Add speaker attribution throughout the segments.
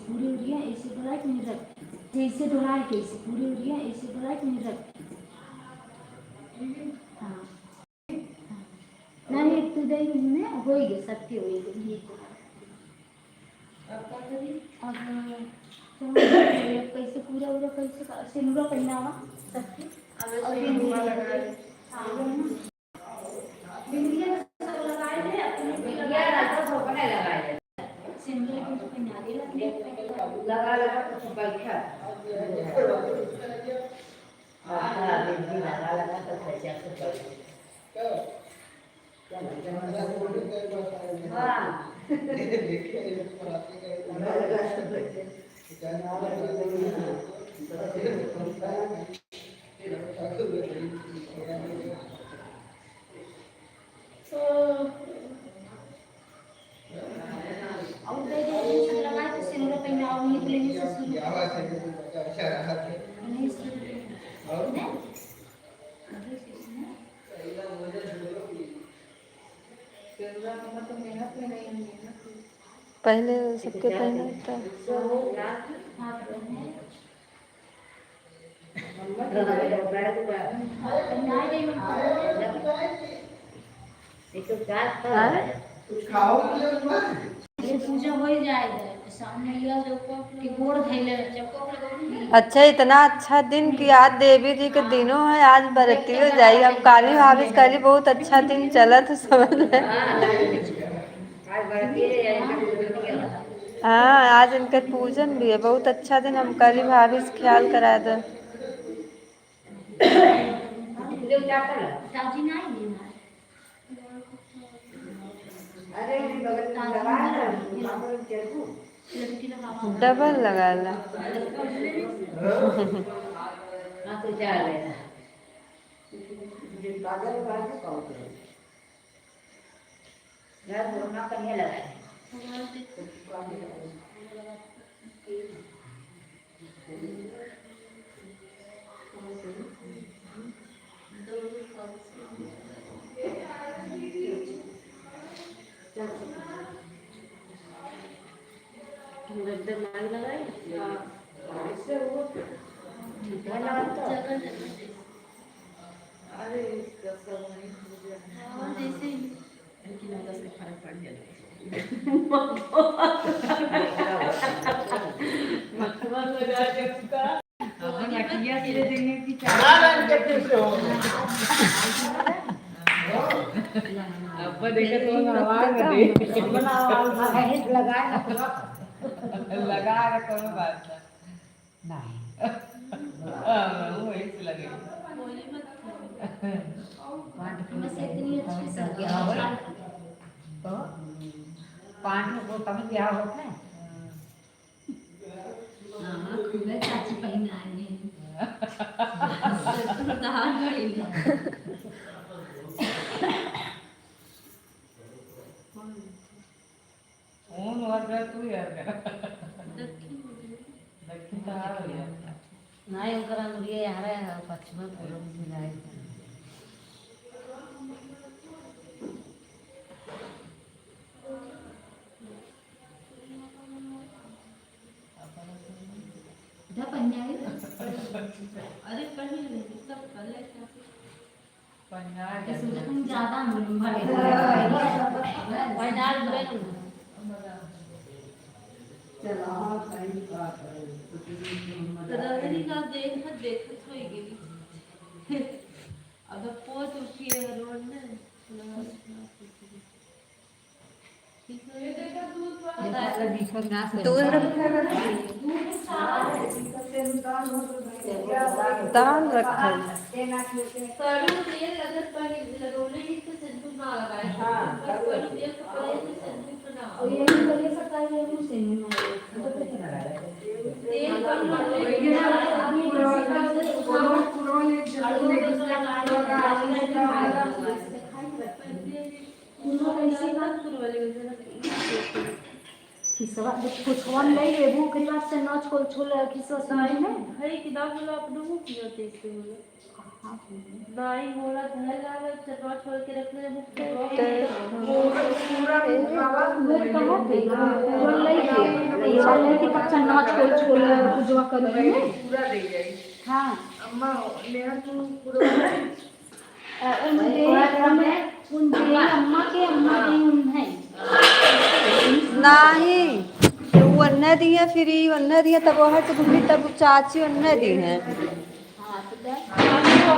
Speaker 1: पूरी हो रही है, ऐसे डोला के नहीं रख, जैसे डोला के ऐसे पूरी हो रही है, ऐसे डोला के नहीं रख। हाँ नहीं तू दे ने होइगे सबके होइगे। अब क्या करी अब कैसे पूरा पूरा कैसे सिंदूर पहनावा सबके। अब बिंदिया लगा ले। बिंदिया सब लगाए थे अपने बिंदिया रात को बने लगाए सिंदूर को पहना दे लगा लगा तो बैठा हां बिंदी लगा लगा तो कैसे कर हां देखिए पढ़ाते और दे सब लगा के सिंदूर पहना और निकलेंगे से क्या बात है अच्छा रहा नहीं और
Speaker 2: पहले सबके पहना था।
Speaker 1: पूजा हो जाएगा सामने कि गोड़ धैले
Speaker 2: अच्छा इतना अच्छा दिन कि आज देवी जी के दिनों है, आज बरती हो जाई। अब काली भाभी करी बहुत अच्छा दिन चला तो समझ ले। हाँ आज इनका पूजन भी है, बहुत अच्छा दिन। हम करी भाभी से ख्याल करा दे। डबल लगा ला
Speaker 3: लगा कोनो बात नहीं वो एक लगे पांच को तब क्या होता है
Speaker 1: चाची पहना
Speaker 3: ऊन वर्ग तू यार दक्षिण तार यार
Speaker 1: नहीं उनका मुझे यार है पश्चिम पूर्व मिलाए इधर पंजाबी अरे पढ़ी तब कर लेता
Speaker 3: पंजाब
Speaker 1: तुम ज्यादा भरे पंजाब बुरे चलो कहीं का
Speaker 4: रगड़ी का देख होई गेली अब पोत उठी है रोड ने
Speaker 2: दाल रखल
Speaker 4: करू तेल अगर पानी रोले ही तो सिंदूर ना लगाए हां करू तेल तो पड़े तो सिंदूर ना
Speaker 1: और ये भी लगे सकता है ये मुझसे
Speaker 4: तेल कम
Speaker 1: खिसवा कुछवन ले लेबू ओकरी बाद से नच को छोल खिसवा समझ में
Speaker 4: हरी किताब वाला अपने मुंह किया थे इसके लिए नहीं बोला घर लावे चटवा छोड़ के रखने मुंह पे
Speaker 3: पूरा
Speaker 1: वो कहां पे वो ले के ये लेके कच्चा नच को छोल पूजवा करू में
Speaker 3: पूरा दे जाएगी
Speaker 1: हां
Speaker 3: अम्मा लेना तू पूरा
Speaker 1: उन अम्मा के उन है
Speaker 2: नहीं वो अन्य दी है फिर ही अन्य दी है तब वहाँ से घूमी तब चाची अन्य दी है
Speaker 1: हां तो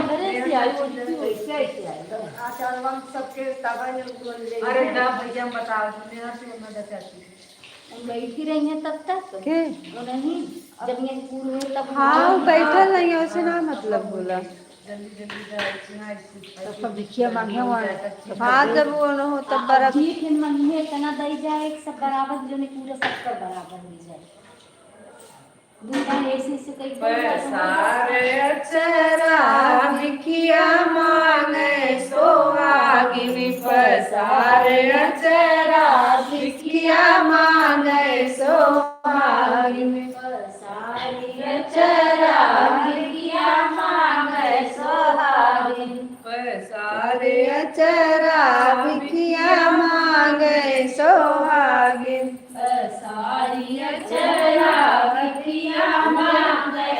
Speaker 1: घरे से आई वो वैसे ऐसे आई
Speaker 3: आचारवान सबके तबा ने अरे ना भैया बताओ लेना से मदद चाची
Speaker 1: बैठी रही है तब तक
Speaker 2: के
Speaker 1: वो नहीं जब ये पूर्ण हुए तब
Speaker 2: हाँ वो बैठल नहीं है वैसे ना मतलब बोला
Speaker 3: जल्दी जल्दी जाए
Speaker 1: सब देखिए मांगे
Speaker 2: हाँ जब वो न हो तब बर्फ
Speaker 1: ठीक है महीने इतना दई जाए सब बराबर जो नहीं पूरा सबका बराबर हो जाए दूसरा ऐसे से कई
Speaker 3: सारे चरा बिखिया मांगे सोहागिनी पसारे चरा बिखिया मांगे सोहागिनी
Speaker 1: सारे चरा बिखिया मांगे सोहागिनी
Speaker 2: सारे चरा बिखिया मांगे सोहागिन
Speaker 1: सारी चरा बिखिया मांगे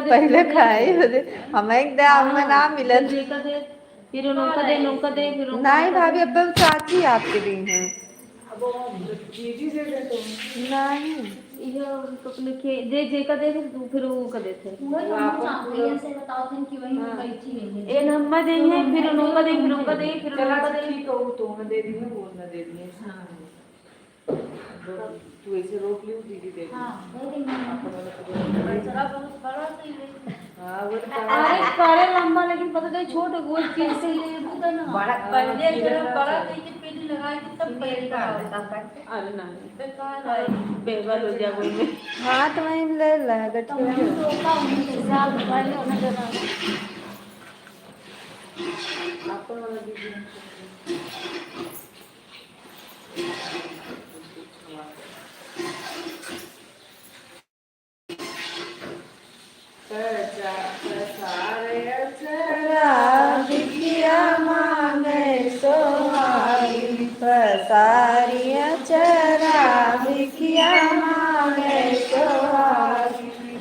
Speaker 2: पहले खाई हमें एक दे हमें ना मिलन
Speaker 1: फिर उनका दे फिर
Speaker 2: नहीं भाभी अब चाची आपके दी हैं
Speaker 3: दीदी से दे तो
Speaker 2: नहीं
Speaker 1: ये तो अपने के जे का दे फिर वो का देते भैया से बताओ थे कि वही बैठी नहीं है ए नंबर दे है फिर उनका दे फिर उनका दे फिर
Speaker 3: चला
Speaker 1: उनका दे
Speaker 3: ठीक है वो तो मैं दे दी है वो ना दे दी है तू ऐसे रोक लियो दीदी दे दी
Speaker 1: हां दे देंगे
Speaker 4: चला बहुत बड़ा सही है
Speaker 3: हां वो
Speaker 1: अरे करे लंबा लेकिन पता नहीं छोटे गोल कैसे ले बुदा ना
Speaker 3: बड़ा
Speaker 4: पहले जरा बड़ा करके पेटी लगाई थी तब पेटी का
Speaker 3: अरे नहीं
Speaker 4: बेकार है
Speaker 1: बेबल हो जा कोई में
Speaker 2: हाँ तो वहीं ले ला
Speaker 1: तो
Speaker 2: गठिया
Speaker 1: तो का उनके साल पहले होना देना
Speaker 3: आपको वाला दीदी
Speaker 2: बिखिया मांगे सोहागिन पसारी चरा बिखिया मांगे सोहागिन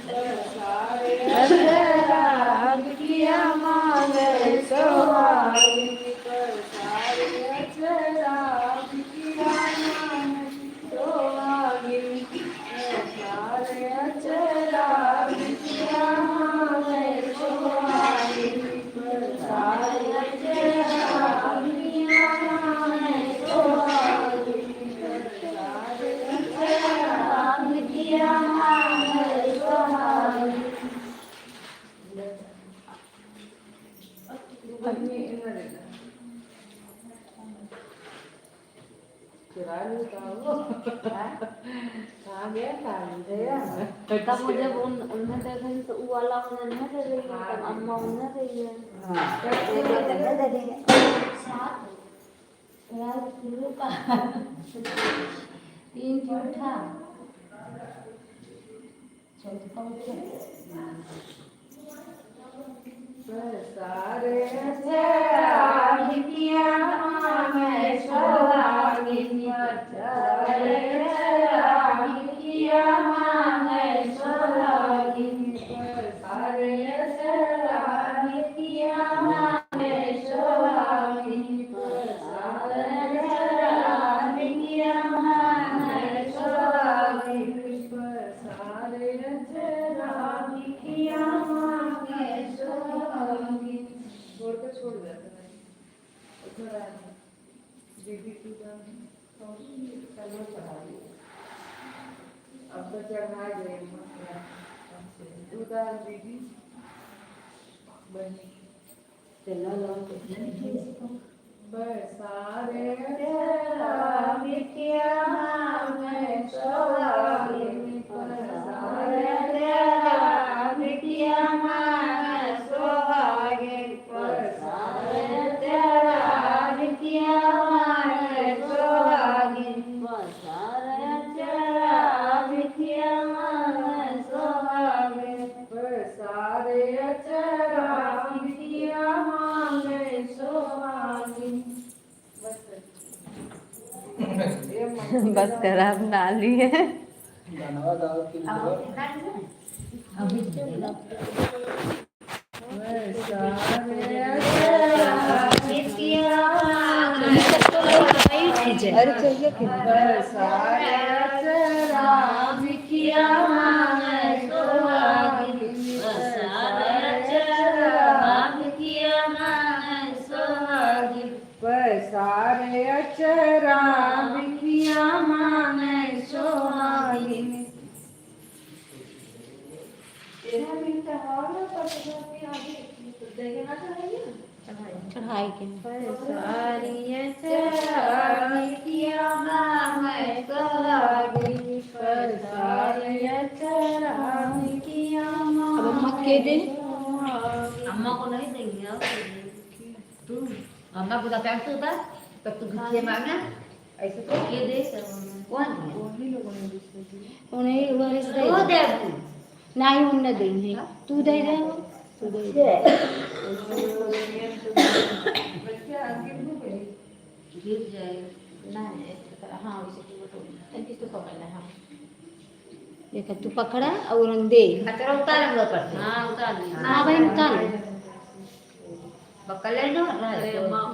Speaker 2: चरा बिखिया मांगे सोहागिन पसारी चरा बिखिया मांगे सोहागिन पसारी चरा बिखिया मांगे सोहागिन
Speaker 1: तब मुझे उन्हें देखा तो वो वाला उन्हें दे रही है तब अम्मा उन्हें दे रही है दे देंगे साथ यार गुरु का तीन चौथा चौथा उठे
Speaker 2: सारे चरा बिखिया मांगे सोहागिन सारे चरा बिखिया मांगे सोहागिन सारे चरा बिखिया मांगे सोहागिन सारे चरा बिखिया मांगे सोहागिन सारे चरा बिखिया मांगे सोहागिन
Speaker 3: छोड़ के छोड़ जाता है उधर आ दीदी की चलो पढ़ा दी अब तो चढ़ा गए उधर दीदी बनी
Speaker 1: चलो
Speaker 3: बसारे
Speaker 2: चरा बिखिया मांगे सोहागिन सारे चरा बिखिया मांगे सोहागिन सारे चरा बिखिया मांगे बस खराब ना लिए। अरे चाहिए
Speaker 3: सारे अचरा बिखिया मांगे सोहागिन।
Speaker 1: चढ़ाई के
Speaker 3: सारी अचरा बिखिया मांगे सोहागिन। सारे अचरा बिखिया
Speaker 1: अब अम्मा के दे,
Speaker 4: अम्मा को नहीं देंगे तू अम्मा को पैक तो था तब तू खिचे मांगना ऐसे तो ये दे कौन
Speaker 1: उन्हें वो
Speaker 4: वो दे
Speaker 1: नहीं उन्हें देंगे, तू दे दे, तू दे दे।
Speaker 4: गिर जाए
Speaker 1: नहीं हाँ वैसे तू तो पकड़ना है। ये तू पकड़ा और दे।
Speaker 4: अच्छा उतार लो पड़ते हां उतार ली
Speaker 1: हाँ भाई उतार।
Speaker 4: पकड़ ले लो अरे मां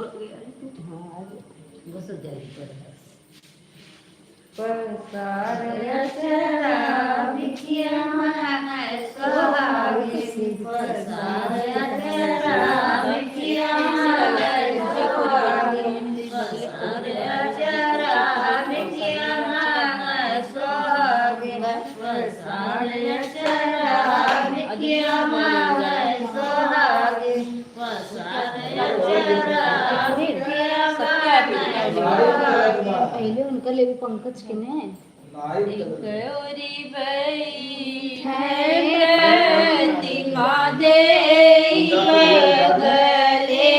Speaker 4: घुस जाए
Speaker 3: सारे अचरा बिखिया मांगे सोहागिन। सारे अचरा बिखिया मांगे सोहागिन। सारे अचरा बिखिया मांगे सोहागिन। सारे अचरा बिखिया मांगे सोहागिन। सारे अचरा बिखिया मांगे
Speaker 1: पहले उनका ले पंकज के ने
Speaker 3: गौरी प्रतिमा दे गले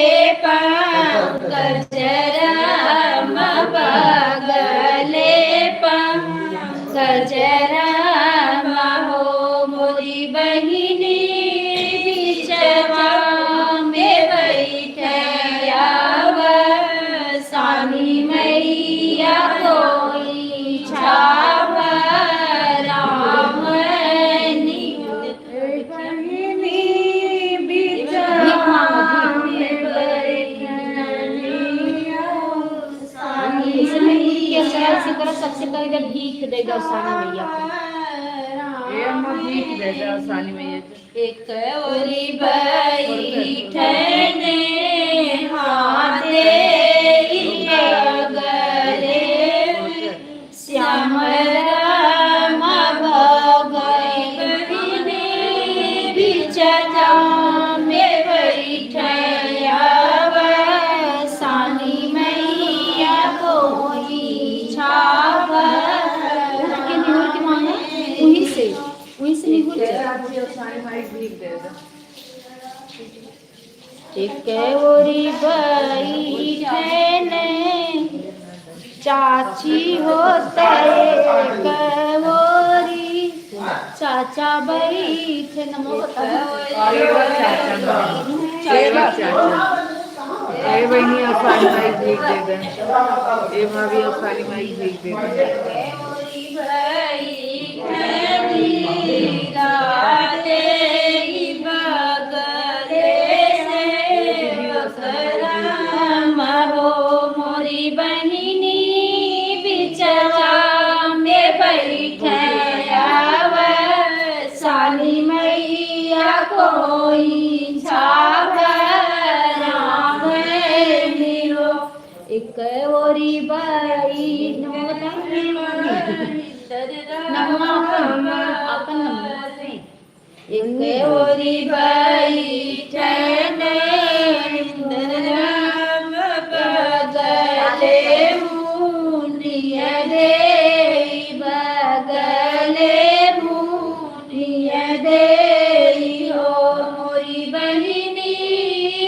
Speaker 3: पंकज राम बगले पंकज राम हो मोरी बहिनी बिचवा में बैठे सानी मैया कोई छाव राम
Speaker 1: सबसे पहले भीख देगा सानी मैया को।
Speaker 3: ये अम्मा भीख देगा सानी मैया को। एक ओरी बैठने हाथे गले श्याम राम भगवती बिचजा में बैठया सानी मैया कोई छाव
Speaker 1: के निहुर के माने वहीं से निहुर जा।
Speaker 3: एक ओरी बैठने चाची होते कवोरी चाचा बैठे नमो
Speaker 5: अरे बहनी आसानी माई भीग दे दे ये माँ भी आसानी माई भीग दे दे
Speaker 3: मोरी बहिनी बिचवा में बैठे साली मैया कोई छाव राम लियो एक ओरी बाई
Speaker 1: अपन
Speaker 3: एक ओरी बैठने बगले मुनिय दे बगले मुनिय दे हो मोरी बहिनी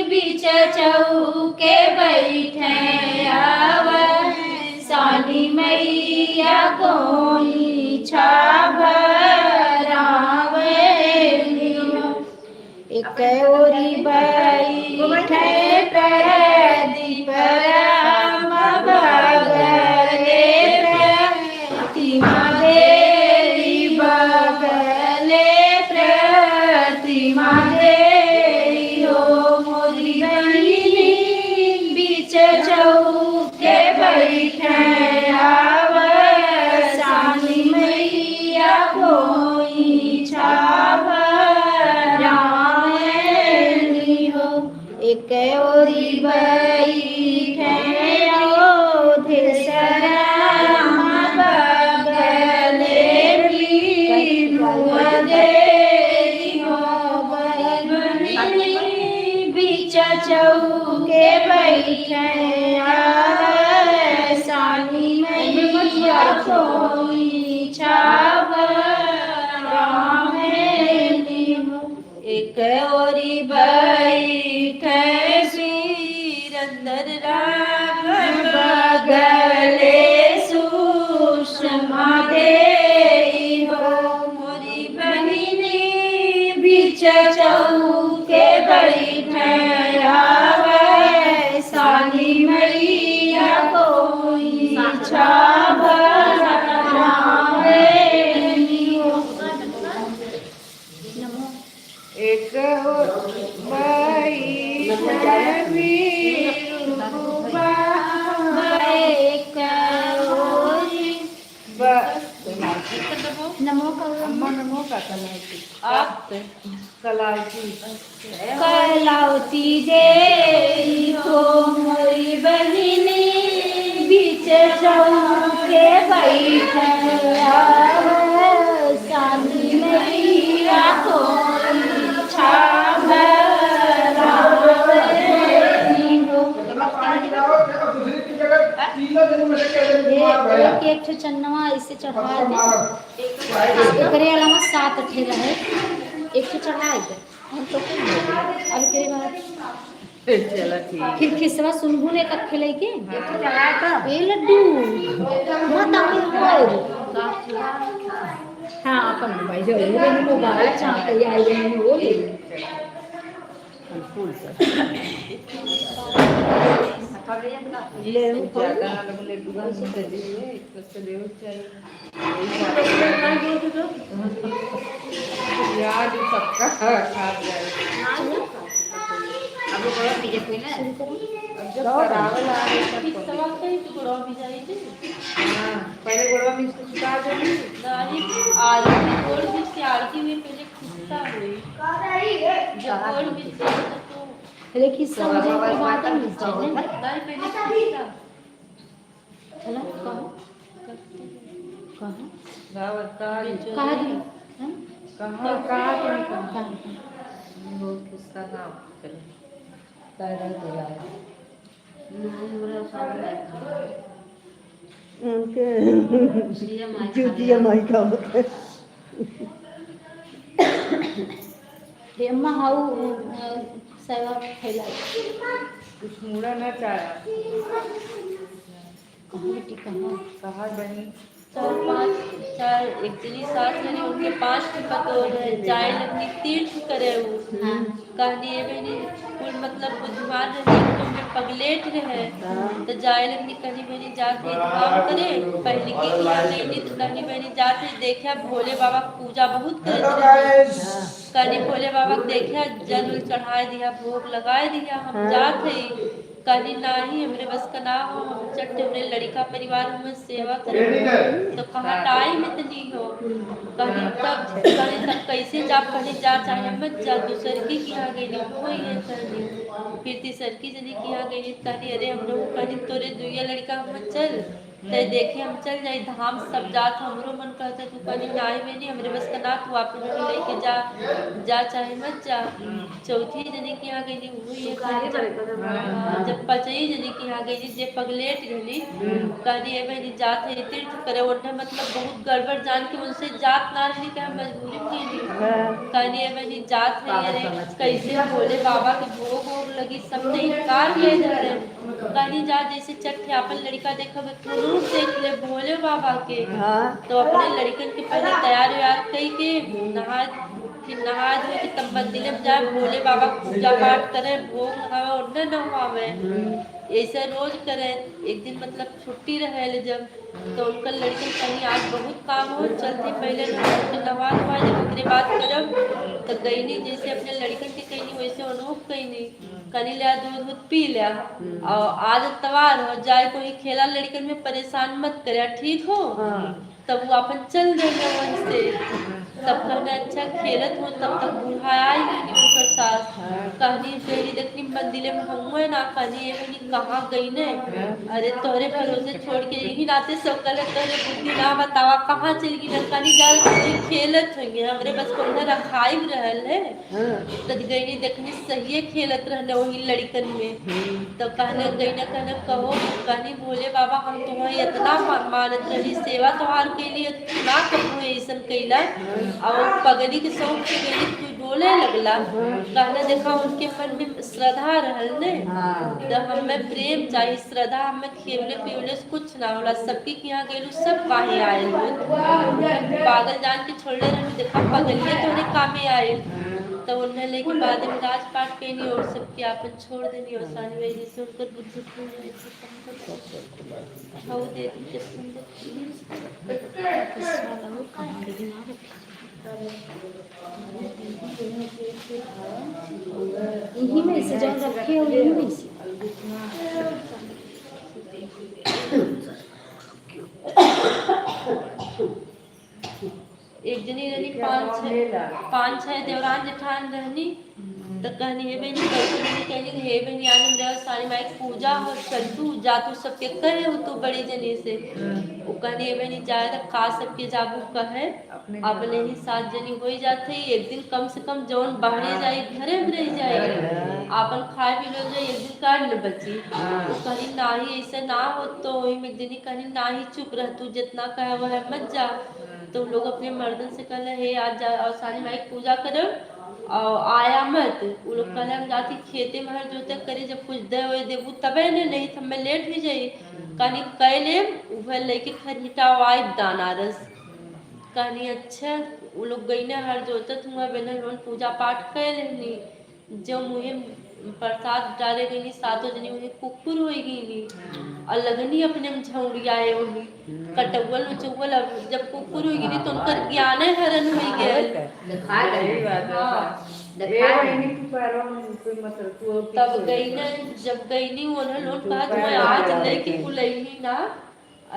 Speaker 3: बिच चौके बैठे साली मैया कोई छाव एक ओरी बैठे प्रदीप राम बगले
Speaker 1: बैठे ओधेसराम बगले बीनुआ देई हो बहिनी बीच चौके बैठे सानी मैया कोई एक ओरी बैठे सिरंदर राम बगले सुषमा देई हो मोरी बहिनी बीच चौके बैठे सानी मैया कोई
Speaker 5: एक
Speaker 1: नमो
Speaker 5: अम्मा नमो का कलावती आप कलावती
Speaker 1: कलावती देई हो मोरी बहिनी बीच चौके बैठे सानी मैया कोई एक चन्नवा इसे चढ़ा दे एकरे अलावा 7 अठे रहे एक चढ़ा दे हम तो अब के बाद
Speaker 5: चलो ठीक
Speaker 1: फिर खिसवा सुनबू ने का खेले के ए लड्डू मत आवे हां अपन भाई जो ये मोबाइल चाहते आई गए वो ले
Speaker 5: फूल से ले ज्यादा ना लोग ले दुकान से दे दिए इसको ले चाहिए याद सबका खा जाए
Speaker 4: अब बड़ा पीछे कोई ना
Speaker 5: अब जब करावल आ रहे सब
Speaker 3: सवाल कहीं तो गोड़ा भी जाएगी
Speaker 5: हां पहले गोड़वा में इसको सुता दे
Speaker 3: नारी आज की गोड़ भी सियाल की भी पहले खिस्सा हुई जब गोड़ भी तो
Speaker 1: लेकिन सब मुझे बात नहीं चाहिए
Speaker 3: नारी पहले खिस्सा
Speaker 1: चलो कहो
Speaker 5: गावता
Speaker 1: कहा दी
Speaker 5: कहाँ वो किसका नाम चलो तारा दिया
Speaker 2: उनके
Speaker 4: चुतिया
Speaker 2: माई का
Speaker 1: हे अम्मा हाउ सेवा फैला
Speaker 5: कुछ मुड़ा ना चाहा
Speaker 1: कहाँ बेटी कहाँ
Speaker 5: बनी
Speaker 3: 4 एक जनी साथ रहे उनके 5 के पतो रहे जाए लगनी तीर्थ करे वो कहनी ये बहनी कुल मतलब बुधवार रहे तो में पगलेट रहे तो जाए लगनी कहनी बहनी जाते काम करे पहले की किया नहीं तो कहनी बहनी जाते देखा भोले बाबा पूजा बहुत करे कहनी भोले बाबा देखा जल चढ़ाए दिया भोग लगाए दिया हम जाते कहनी नहीं हमरे बस का ना हो हम चट्टे हमरे लड़का परिवार में सेवा करे तो कहाँ टाइम इतनी हो कहनी तब कैसे जा कहनी जा चाहे मत जा दूसर की यहाँ गई वही है कहनी फिर तीसर की जनी की यहाँ गई कहनी अरे हम लोग कहनी तोरे दुइया लड़का हम चल ते देखे हम चल जाए धाम सब जात हमरो मन कहता तू कहनी नाई में नहीं हमरे बस का ना तू अपन लेके जा जा चाहे मत जा चौथी जनी की यहाँ गई वही है जब 5वीं जनी की यहाँ गई जे पगलेट गई कहनी ये बहनी जात है तीर्थ करे उन्हें मतलब बहुत गड़बड़ जान के उनसे जात ना रही क्या मजबूरी की कहनी ये बहनी जात है ये कैसे भोले बाबा के भोग वोग लगी सब ने इनकार किए जा रहे कहनी जा जैसे चट्टे अपन लड़का देखा रूप देख ले भोले बाबा के तो अपने लड़कन के पहले तैयार व्यार कई के नहा धो के तब मंदिर में जाए भोले बाबा पूजा पाठ करे भोग लगावे और न नहावे ऐसे रोज करे। एक दिन मतलब छुट्टी रहे जब तो उनका लड़कन कहीं आज बहुत काम हो चलते पहले नहा धोआ जब ओकरे बात करब तो गई नहीं जैसे अपने लड़कन के कहीं नहीं वैसे अनूप कहीं नहीं कनी लिया दूध पी लिया और आज तवार हो जाए कोई खेला लड़कन में परेशान मत करे ठीक हो तब वो अपन चल देंगे वहीं से तब कहना अच्छा खेलत हो तब तक बूढ़ा आई नहीं सास कहनी तेरी देखनी मंदिर में हुए ना कहनी ये बनी कहाँ गई ने अरे तोरे भरोसे छोड़ के यही नाते सब कल तोरे बुद्धि ना बतावा कहाँ चल गई ना कहनी जा खेलत होंगे हमरे बस को उधर रखाई रहल है तो गई देखनी सही खेलत रहने वही लड़कन में तो कहने गई ना कहने कहो कहनी बोले बाबा हम तुम्हें इतना मानत रही सेवा तुम्हार के लिए ना कहो ऐसा कैला और पगड़ी के शौक से गई तू डोले लगला कहने देखा उनके मन में श्रद्धा रहल ने तो हमें प्रेम चाहिए श्रद्धा हमें खेवले पीवले से कुछ ना होला सबके यहाँ गेलू सब काहे आए पागल जान के छोड़ले रहे देखा पगलिए तोरे कामे आए तो उन्हें लेके बाद में राजपाट पेनी और सबके आपन छोड़ देनी और सानी वही जैसे उनकर बुद्धि खुल छाऊ दे दी जब
Speaker 1: यही में से जब रखे हो यही में से
Speaker 3: एक जनी रहनी पाँच छह देवरान जेठान रहनी तो कहनी हे बहनी कहनी हे बहनी आज हम सारी माई पूजा हो चल तू जा तू सबके कहे हो तू बड़ी जनी से वो कहनी हे बहनी जाए तो खा सबके जाबू कहे अपने ही 7 जनी हो जाते एक दिन कम से कम जौन बाहरे जाए घरे में रह जाए आपन खाए पी लो जाए एक दिन काट न बची तो कहीं ना ही ऐसे ना हो तो वही में दिन कहीं ना ही चुप रह तू जितना कहे वह मत जा तो लोग अपने मर्दन से कहले हे आज जा और सारी माई पूजा करो और आया मत वो लोग कहले हम जाती खेते में हर जोते करे जब कुछ दे हुए देबू तबे ने नहीं तो मैं लेट भी जाई कहानी कैले वह लेके खरीटाओ आए दानारस कहानी अच्छा वो लोग गई ने हर जोते तुम बेन पूजा पाठ कर लेनी जो मुझे प्रसाद डाले गई 7 जनी मुझे कुकुर हो गई और लगनी अपने में झौड़ियाए वही कटवल उचवल जब कुकुर हो गई तो उनका ज्ञान हरण हो गया तब गई ना जब गई नहीं उन्हें लोग कहा तुम्हें आज लेके बुलैनी ना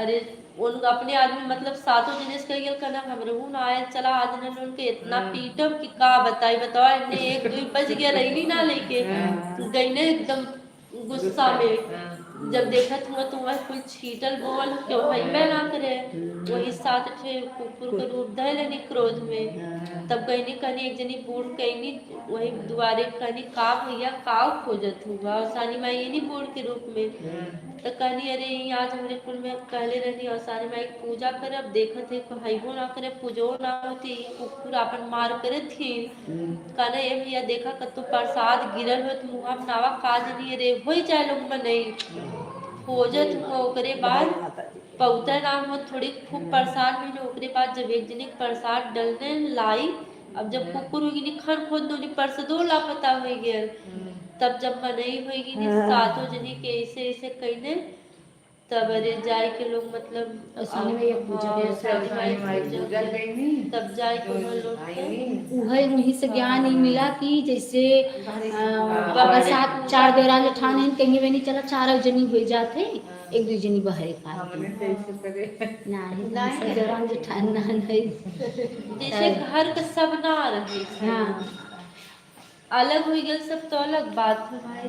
Speaker 3: अरे उन अपने आदमी मतलब 7 जने से कह करना हमरू ना आए चला आज ने उनके इतना पीटब कि का बताओ इन्हें 1-2 बज गया रही ना लेके गई ने एकदम गुस्सा में जब देखा तुम्हें कुछ छीटल बोल क्यों भाई मैं ना करे वही 7 कुकुर का रूप धर लेनी क्रोध में तब कहनी कहनी एक जनी बूढ़ कहनी वही दुआरे कहनी का भैया काव खोजत हुआ और सानी माई ये नहीं बूढ़ के रूप में तो कहनी अरे आज हमारे कुल में कहले रहनी और सानी माई पूजा करे अब देखत है कहबो ना करे पूजो ना होती कुकुर अपन मार करे थी कहना ये भैया देखा कतो प्रसाद गिरल हो तो मुँह नावा काज नहीं रे हो जाए लोग में नहीं खोजत हो ओकरे बाद पौता नाम हो थोड़ी खूब प्रसाद मिले ओकरे बाद जब एक जने प्रसाद डलने लाई अब जब कुकुर होगी खन खोद दो प्रसादो लापता हो गया तब जब मनई होगी 7 जने के ऐसे ऐसे कहने तब अरे जाए के लोग मतलब तब जाए के
Speaker 1: वही से ज्ञान ही मिला कि जैसे बाबा 4 देवरान जेठान है कहीं भी नहीं चला 4 जनी हो जाते 1-2 जनी बहरे का नहीं देवरान जेठान ना नहीं
Speaker 3: जैसे घर का सब ना रहे
Speaker 1: हाँ
Speaker 3: अलग हो गया सब तो अलग बात है भाई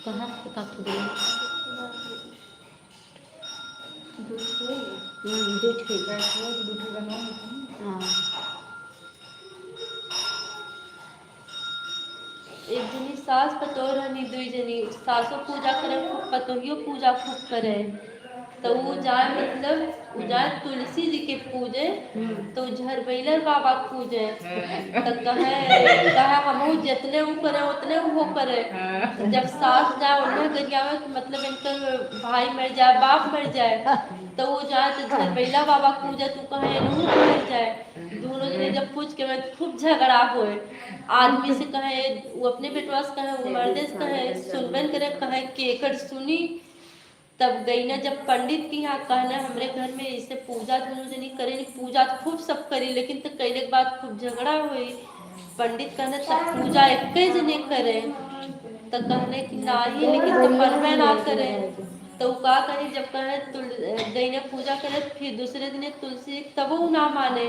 Speaker 1: कहाँ से काट दिया
Speaker 3: एक जनी सास पतो रहनी 2 जनी सासो पूजा करे खूब पतोहियो पूजा खूब करे तो वो जाए मतलब वो जाए तुलसी जी के पूजे तो झरबैलर बाबा पूजे तो कहे हम जितने वो करे उतने वो करे जब सास जाए उन्हें गरियावे कि मतलब इनका भाई मर जाए बाप मर जाए तो वो जाए तो झरबैला बाबा पूजे तू कहे मर जाए दोनों जने जब पूछ के मैं खूब झगड़ा हुए आदमी से कहे वो अपने बेटवा से कहे वो मर्दे से कहे सुनबन करे कहे केकर सुनी तब गई ना जब पंडित की यहाँ कहना हमरे घर में इसे पूजा दोनों जनी करे पूजा तो खूब सब करी लेकिन तो कैले के बाद खूब झगड़ा हुई पंडित कहना तब पूजा एक जने करे तो कहने की ना ही लेकिन तो मनवे ना करे तो का करी जब कहे दैने पूजा करे फिर दूसरे दिन तुलसी तब वो ना माने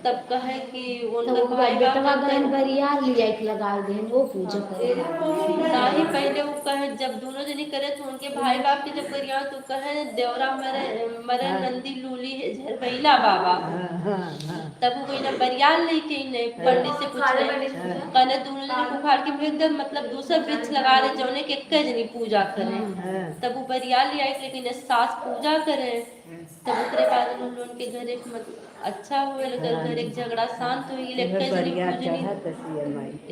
Speaker 3: तब कहे कि
Speaker 1: तो
Speaker 3: उनका
Speaker 1: वो
Speaker 3: भाई
Speaker 1: बेटवा
Speaker 3: बाप
Speaker 1: गहन बरिया लिया एक लगा देन वो पूजा करे
Speaker 3: नहीं पहले वो कहे जब दोनों जनी करे तो उनके भाई बाप के जब करिया तो कहे देवरा मरे मरे नंदी लूली है झरबैला बाबा तब वो कोई ना बरियाल लेके नहीं पंडित से पूछ रहे कहने दोनों जने बुखार के भेज दे मतलब दूसरा वृक्ष लगा रहे जौने के एक जनी पूजा करे तब वो बरियाल ले आई लेकिन सास पूजा करे तब उसके बाद उन लोगों के घर एक अच्छा हुए लेकर घर एक झगड़ा शांत हो गई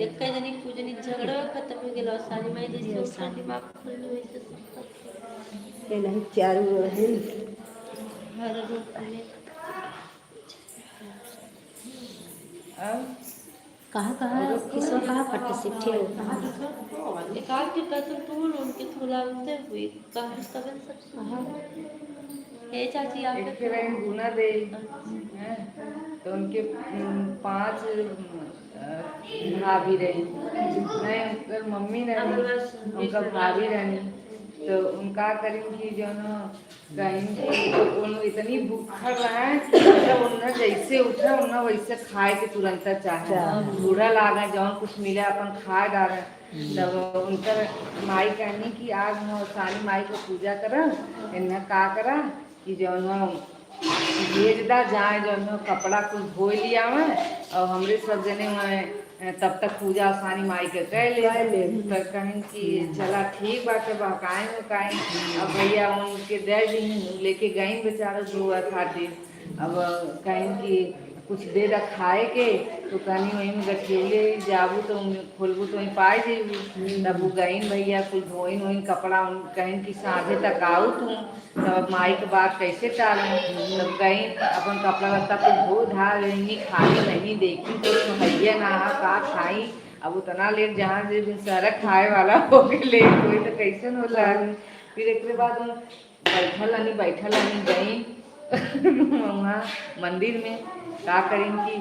Speaker 3: एक जनी पूजनी झगड़ा खत्म हो गया सारी माई जैसे उसका दिमाग खुल वैसे
Speaker 6: के नहीं चारू है
Speaker 3: हर रूप में
Speaker 1: कहाँ किसो कहाँ पट्टी सीखे
Speaker 3: एक आध के कतल टूल उनके थोड़ा उनते हुई कहाँ सबन सब सुना हे चाची आप
Speaker 5: एक रंग गुना दे हैं, तो उनके 5 भाभी रही नहीं उनकर मम्मी रही उनका भाभी रही तो उनका करेंगी जो ना कहीं तो इतनी भूखा रहे मतलब उन्हें जैसे उठा उन्हें वैसे खाए के तुरंत चाहे बूढ़ा लागा जौन कुछ मिले अपन खाए डाले तब उनकर माई कहनी कि आज हम सानी माई को पूजा करा इन्हें का करा कि जौन भेज दा जाए जौन कपड़ा कुछ धो लिया मैं और हमरे सब जने मैं तब तक पूजा सानी माई के कर ले तो कहें कि चला ठीक बात बहकाएं उकाएं अब भैया उनके दे दी लेके गई बेचारा धोआ खातिर अब कहें कि कुछ देर खाए के तो कहनी वहीं में गठियले जाबू तो खोलबू तो वहीं पाए जेबू तब वो गईन भैया कुछ धोइन वहीं कपड़ा कहें कि साँझे तक आऊ तू तब माई के बात कैसे टालें तब गईन अपन कपड़ा लत्ता कुछ धो धा लेंगी खाई नहीं देखी तो भैया ना का खाई अब उतना लेट जहाँ जिस सारा खाए वाला हो के लेट हुई तो कैसे न होला फिर एक बाद बैठल आनी गई वहाँ मंदिर में का करें कि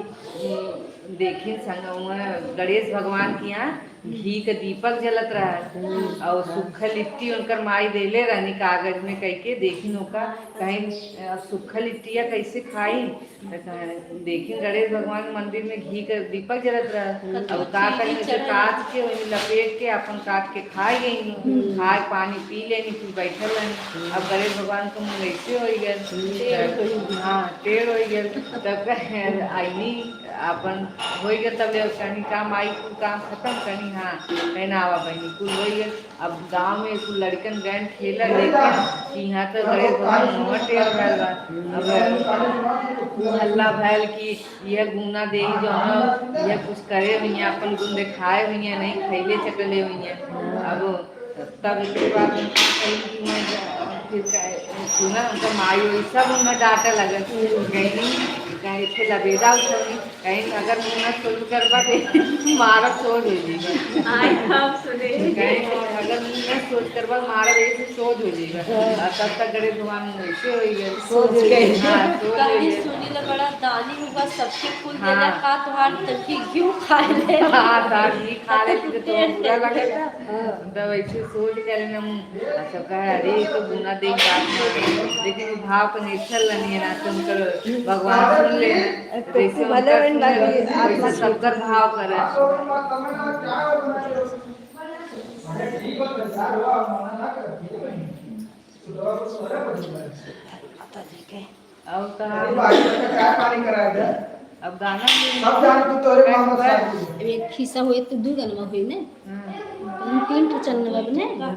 Speaker 5: देखी संग गणेश भगवान के यहाँ घी के दीपक जलत रहा और सूखा लिट्टी उनकर माई देले रहनी कागज में कह के देखी नौका कहीं सूखा लिट्टिया कैसे खाई देखी गणेश भगवान मंदिर में घी के दीपक जलत रहा अब का करें काट के लपेट के अपन काट के खाए गई खाए पानी पी लेनी फिर बैठल रहनी अब गणेश भगवान को मुँह ऐसे हो गया हाँ टेढ़ हो गया तब आईनी अपन हो गया तब कहीं काम आई कुल काम खत्म कहीं हाँ कहना आवा बहनी कुल हो गया अब गांव में कुल लड़कन गैन खेला लेकिन कि यहाँ तो गणेश भगवान मुँह टेढ़ भैल बा अब हल्ला भैल कि यह गुना दे जो है यह कुछ करे हुई अपन गुन दिखाए हुई है नहीं खैले चटले हुई है अब तब इसके बाद फिर सुना उनका माई वही सब उनमें डांटा लगन कहीं इतने लबेदा उठनी कहीं अगर मुँह सोच कर मारा सोच हो जाएगा कहीं अगर मुँह सोच कर मारा ऐसे सोच हो जाएगा तब तक गणेश भगवान ऐसे हो गए सोच
Speaker 3: कहीं सुनी ला बड़ा दानी हुआ सबके फूल देला का तोहार तभी क्यों खा ले
Speaker 5: हाँ दानी खा ले तो बुरा लगेगा तब ऐसे सोच कर सब कहे अरे तो गुना दे लेकिन भाव का नेचर नहीं है ना तुम कर भगवान सुन ले जैसे सबकर भाव करे अब गाना
Speaker 1: एक खिस्सा हुए तो 2 गनमा हुई ने 3 तो चलने वाले ने हाँ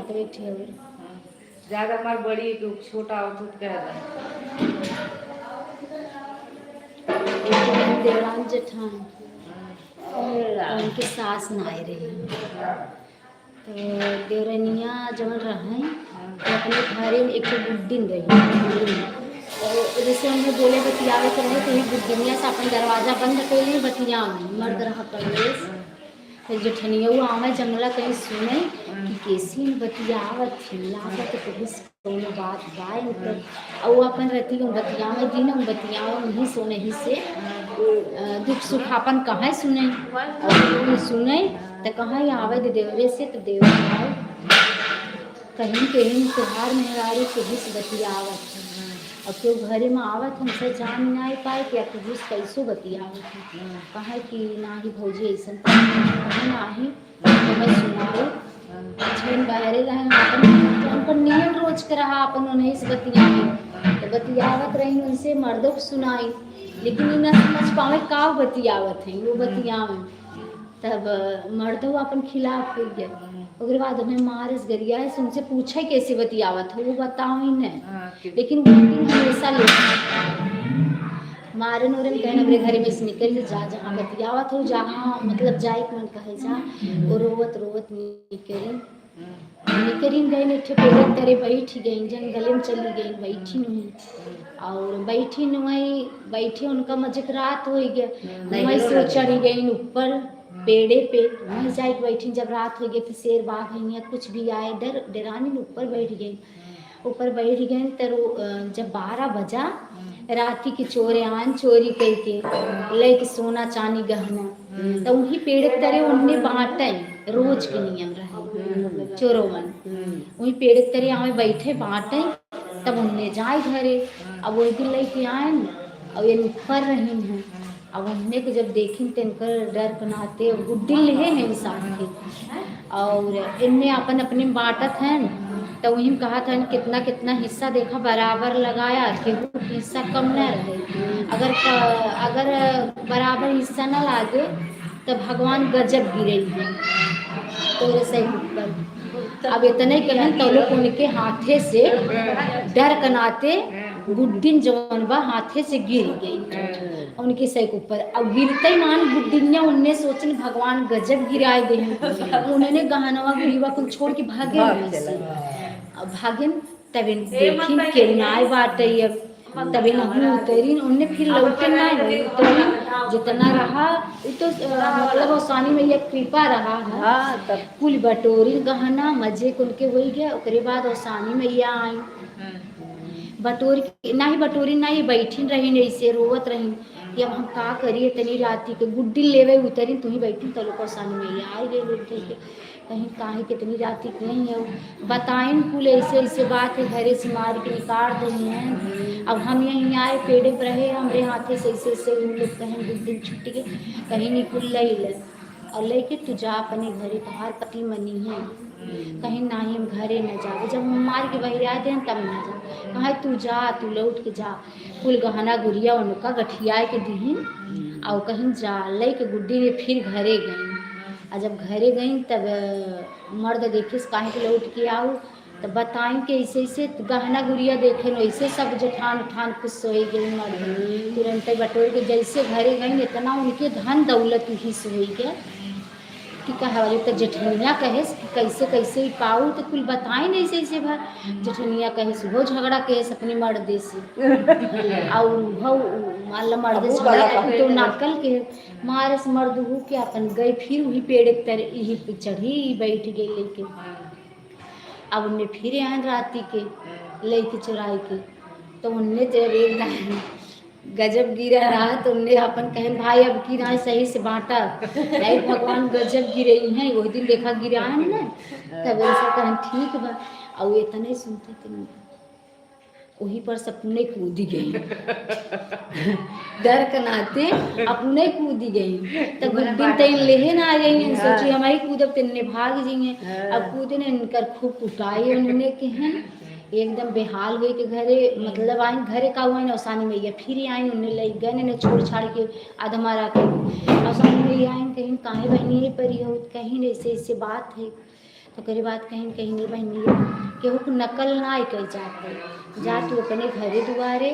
Speaker 1: तो एक ठीक है
Speaker 5: ज्यादा हमार बड़ी एक छोटा उठ कर
Speaker 1: देवरान जेठान उनके सास नाई रही तो देवरनिया जवन रहे तो अपने घरे में एक बुड्ढिन रही तो जैसे उन्हें बोले बतियावे तो रहे तो ही बुड्ढिनिया से अपन दरवाजा बंद कर ले बतिया मर्द रहा परवेश फिर जेठनिया वो आवे जंगला कहीं सुने कि कैसी बतियावत लागत पुलिस कोनो बात बाय मतलब और वो अपन रहती हूँ बतियावे दिन बतियावे उन्हीं सोने ही से दुख सुख अपन कहाँ सुने और सुने तो कहाँ आवे दे देवे से तो देवे आए
Speaker 7: कहीं कहीं त्योहार मेहरारू के घुस बतियावत है। अब क्यों घरे में आवत हमसे जान नहीं पाए कि आपके घुस कैसो बतियावत है। कहा कि ना ही भौजी ऐसा कहीं ना ही तो मैं सुनाऊँ छेन बहरे रहे अपन पर नियम रोज के रहा अपन उन्हें से बतियाई तो बतियावत रही उनसे मर्दों को सुनाई लेकिन इन्हें समझ पावे का बतियावत है वो बतियावे तब मर्दों अपन खिलाफ हो गया। उसके बाद हमें मारस गरिया है उनसे पूछे कैसे बतियावत हो वो बताओ ही नहीं लेकिन वो हमेशा ले मारन उरन कहना मेरे घर में से निकल जा जहाँ बतियावत हो जहाँ मतलब जाए मन कहे जा वो रोवत रोवत निकरीन गई ने ठेकेरे तरे बैठ गई जंगल में चली गई बैठी नहीं और बैठे उनका मजक रात हो गया वहीं से चढ़ी गई ऊपर पेड़े पे वहीं जाके बैठी जब रात हो गई फिर शेर बाघ है कुछ भी आए डरानी ऊपर बैठ गई तो जब 12 बजा राती के चोरे आन चोरी करके लेके सोना चांदी गहना तो वही पेड़ तरे उनने बांटे रोज के नियम रहे चोरों मन वही पेड़ तरे आवे बैठे बांटे तब उनने जाए घरे अब वही दिन लेके आए अब ये ऊपर रही हैं अब हमने को जब देखी तो इनका डर बनाते गुड्डी ले हैं इंसान के और इनमें अपन अपने बांटत हैं तो वही कहा था कितना कितना हिस्सा देखा बराबर लगाया कि हिस्सा कम न रहे अगर बराबर हिस्सा न लागे तो भगवान गजब गिरे हैं तो सही ऊपर अब इतने कहन तो लोग उनके हाथे से डर कनाते गुड्डिन जवान बा हाथे से गिर गई उनके सही के ऊपर अब गिरते मान गुड्डिनिया उनने सोचन भगवान गजब गिराए दे उन्होंने गहनवा गुड़ीवा को छोड़ के भागे भागिन तब देखिन के नाय बाटे तब उतरीन उनने फिर लौटे ना उतरीन जितना रहा तो मतलब आसानी में ये कृपा रहा है तब कुल बटोरिन गहना मजे उनके हो गया उसके बाद आसानी में ये आई बटोरी ना ही बैठी रही ऐसे रोवत रही कि अब हम का करिए तनी राती के गुड्डी लेवे उतरी तुही बैठी तो लोग आसानी में ये आई गए लोग के कहीं काहे कितनी राती नहीं है बताइन कुल ऐसे बात है घरे से मार के निकाल रही हैं अब हम यहीं आए पेड़े पर रहे हमारे हाथे से ऐसे उन लोग कहीं गुड्डी छुट्टी के कहीं निकुल ले और लेके तू जा अपने घरे तहार पति मनी है कहीं ना ही हम घरे न जाए जब हम मार के बहरे आते हैं तब ना जा कहा तू जा तू लौट के जा कुल गहना गुड़िया उनका गठिया के दीन और कहीं जा ले के गुड्डी ने फिर घरे गई और जब घरे गई तब मर्द देखे काहे के लौट के आओ तो बताएं कि ऐसे गहना गुड़िया देखे ऐसे सब जेठान उठान खुश हो गई मर्द तुरंत बटोर के जैसे घरे गई इतना उनके धन दौलत ही से हो गया कि कहा वाली तो जेठनिया कहे कैसे कैसे पाऊ तो कुल बताए नहीं ऐसे भर जेठनिया कहे हो झगड़ा कहे अपनी मर्दे से और मान लो मर्दे से तो नाकल के मारे से मर्द हो के अपन गए फिर वही पेड़ यही चढ़ी बैठ गई लेके अब उनने फिर यहाँ राती के लेके चुराई के तो उनने जब गजब गिरा रहा तो उनने अपन कहन भाई अब की राय सही से बांटा नहीं भगवान गजब गिरे हैं वही दिन देखा गिरा है ना तब ऐसा कहन ठीक बा और इतने सुनते थे वहीं पर सपने कूदी गई डर कनाते अपने कूदी गई तब दिन तैन लेहे ना आ जाइए सोची हमारी कूदब तेने भाग जाइए अब कूदे ने इनकर खूब कुटाई उन्होंने कहन एकदम बेहाल हुए के घरे मतलब आइन घरे का हुआ ना आसानी में ये फिर आइन उन्हें ले गए ने छोड़ छाड़ के आधमा रख आसानी में आइन कहीं काहे बहनी पर हो कहीं ऐसे बात है तो करे बात कहीं नहीं बहनी केहू को नकल ना कही जाते जा तू अपने घरे दुआरे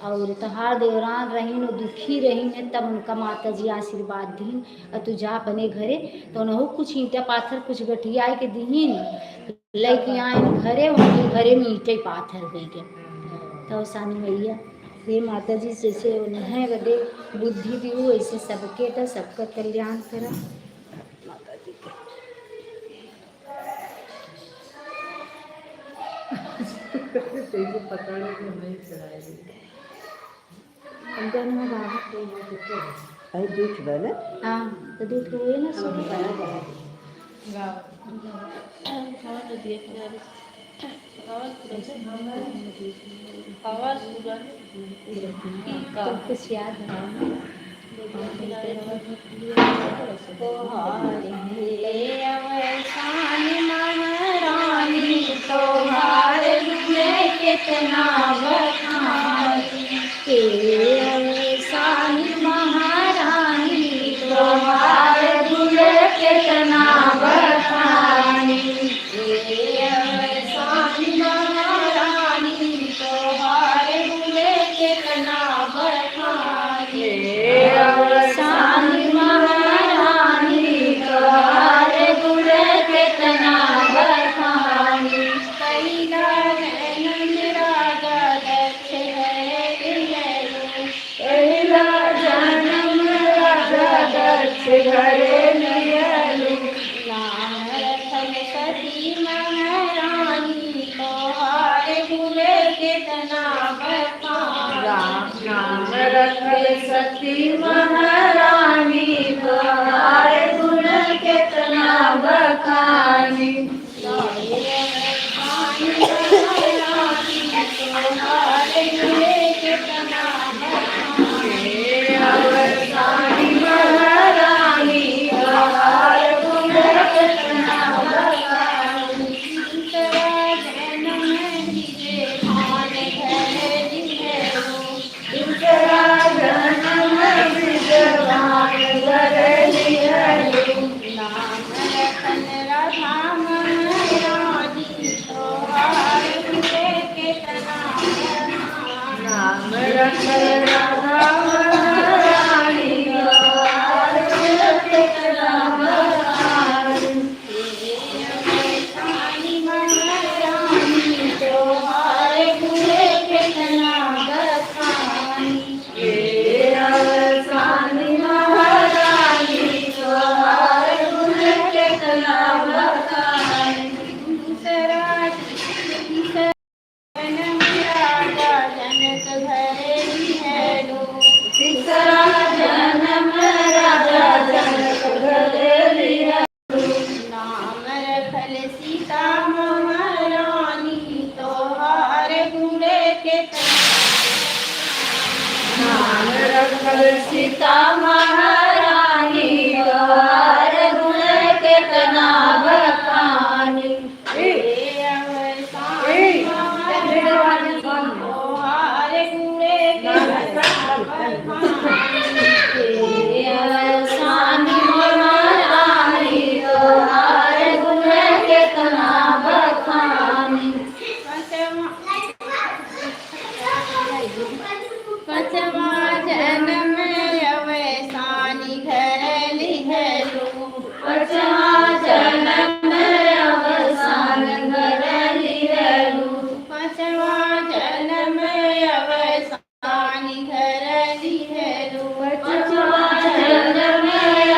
Speaker 7: और तहार देवरान रही न दुखी रही न तब उनका माता जी आशीर्वाद दीन और तू जा अपने घरे तो उन्होंने कुछ ईंटा पाथर कुछ गठिया के दीन लेके आए घरे उनके घरे में ईंटे पाथर हो गए तो आसानी मैया वे माता जी जैसे उन्हें बदे बुद्धि दी ऐसे सबके तो सबका कल्याण करा माता जी
Speaker 6: अरे दूध बना
Speaker 7: हाँ तो दूध को हुए ना सो
Speaker 3: हवा सूरज
Speaker 7: तो कुछ याद है महारानी तोहार गुण कितना बखानी के अवसानी महारानी तोहार गुण कितना बखानी के अवसानी महारानी तोहार गुण कितना बखानी अवसानी महारानी तोहार गुण कितना बखानी कैला जन्म राजा दक्ष कैला जन्म राजा दक्ष घरे लियलु नाम रखल सती महारानी तोहार गुण कितना बखानी
Speaker 5: नाम रखल सती महारानी तोहार गुण कितना बखानी अवसानी महारानी तोहार गुण कितना बखानी दूसरा जन्म विद्वान घर लियलु
Speaker 7: नाम रतन राधा महारानी तोहार गुण कितना
Speaker 5: नाम रखल राधा महारानी तोहार गुण कितना बखानी
Speaker 7: अवसानी महारानी तोहार गुण कितना बखानी
Speaker 5: अवसानी महारानी तोहार गुण कितना बखानी
Speaker 7: दूसरा जन्म राजा जनक घरे लियलु
Speaker 5: तीसरा जन्म राजा जनक घरे लियलु
Speaker 7: नाम रखल सीता महारानी तोहार गुण कितना
Speaker 5: नाम रखल सीता महारानी तोहार गुण कितना बखानी
Speaker 7: अवसानी महारानी तोहार गुण कितना बखानी
Speaker 5: अवसानी महारानी तोहार गुण कितना बखानी
Speaker 7: पचवा जन्म अवसानी घर लिहलु
Speaker 5: पचवा जन्म अवसानी घर लियलु
Speaker 7: पचवा जन्म अवसानी घर लिहलु
Speaker 5: पचवा जन्म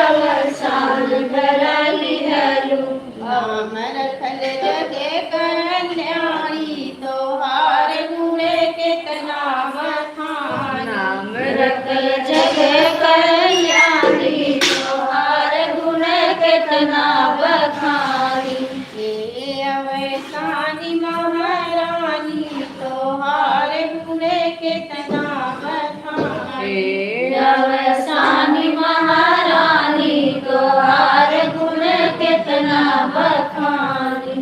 Speaker 5: अवसानी घर लियलु
Speaker 7: नाम रखल जगे कल्याणी तोहार गुण कितना बखानी
Speaker 5: नाम रखल जग कल्याणी तोहार गुण कितना बखानी
Speaker 7: अवसानी महारानी तोहार गुण कितना बखानी
Speaker 5: अवसानी महारानी तोहार गुण कितना बखानी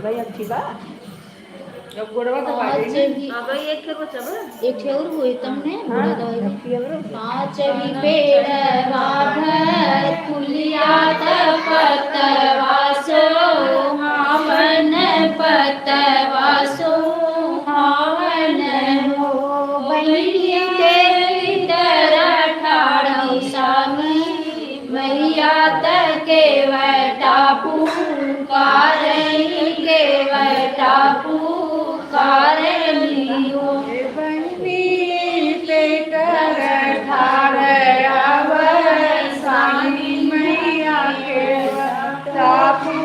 Speaker 6: भाई अच्छी बा
Speaker 5: अब गोड़वा तो
Speaker 7: पाँच भी
Speaker 3: अब एक के बचब
Speaker 7: एक ठे और हुई तुमने पाँच भी पेड़ बाघ फुलिया पतवासो हावन पतवासो हावन हो बलिया के तरह ठाड़ी सामी मैया के टापू कारणी के टापू कारणी हो
Speaker 5: बनी पे कर ठाड़ अवसानी मैया के टापू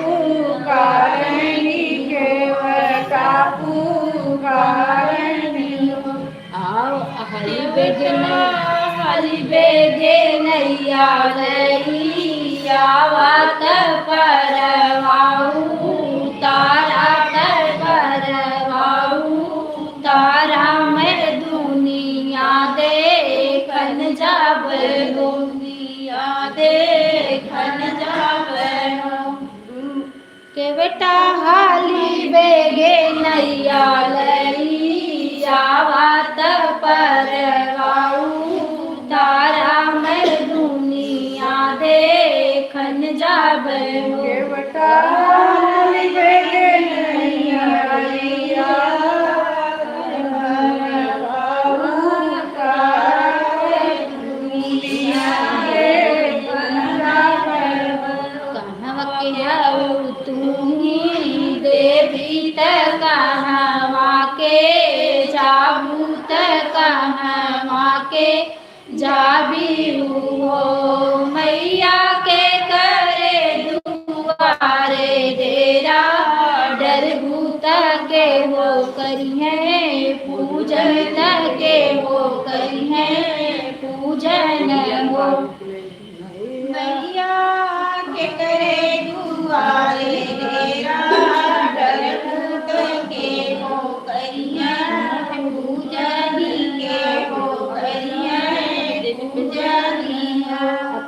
Speaker 5: कारणी के टापू कारणी
Speaker 7: आओ हरि हाली बेगे नैया नैया वात परवाऊ तारा कर परवाऊ तारा मैं दुनिया देखन जब दुनिया देखन जब के बेटा हाली बेगे नैया लैया वात परवाऊ तारा मैं दुनिया देखन जब
Speaker 5: के बता बेगे नैया नैया
Speaker 7: जाबी हो मैया के करे दुआरे डेरा डर भूत के हो करिए पूजन के हो करिए पूजन हो मैया के करे दुआरे डेरा डर भूत के हो करिए पूजन के हो करिए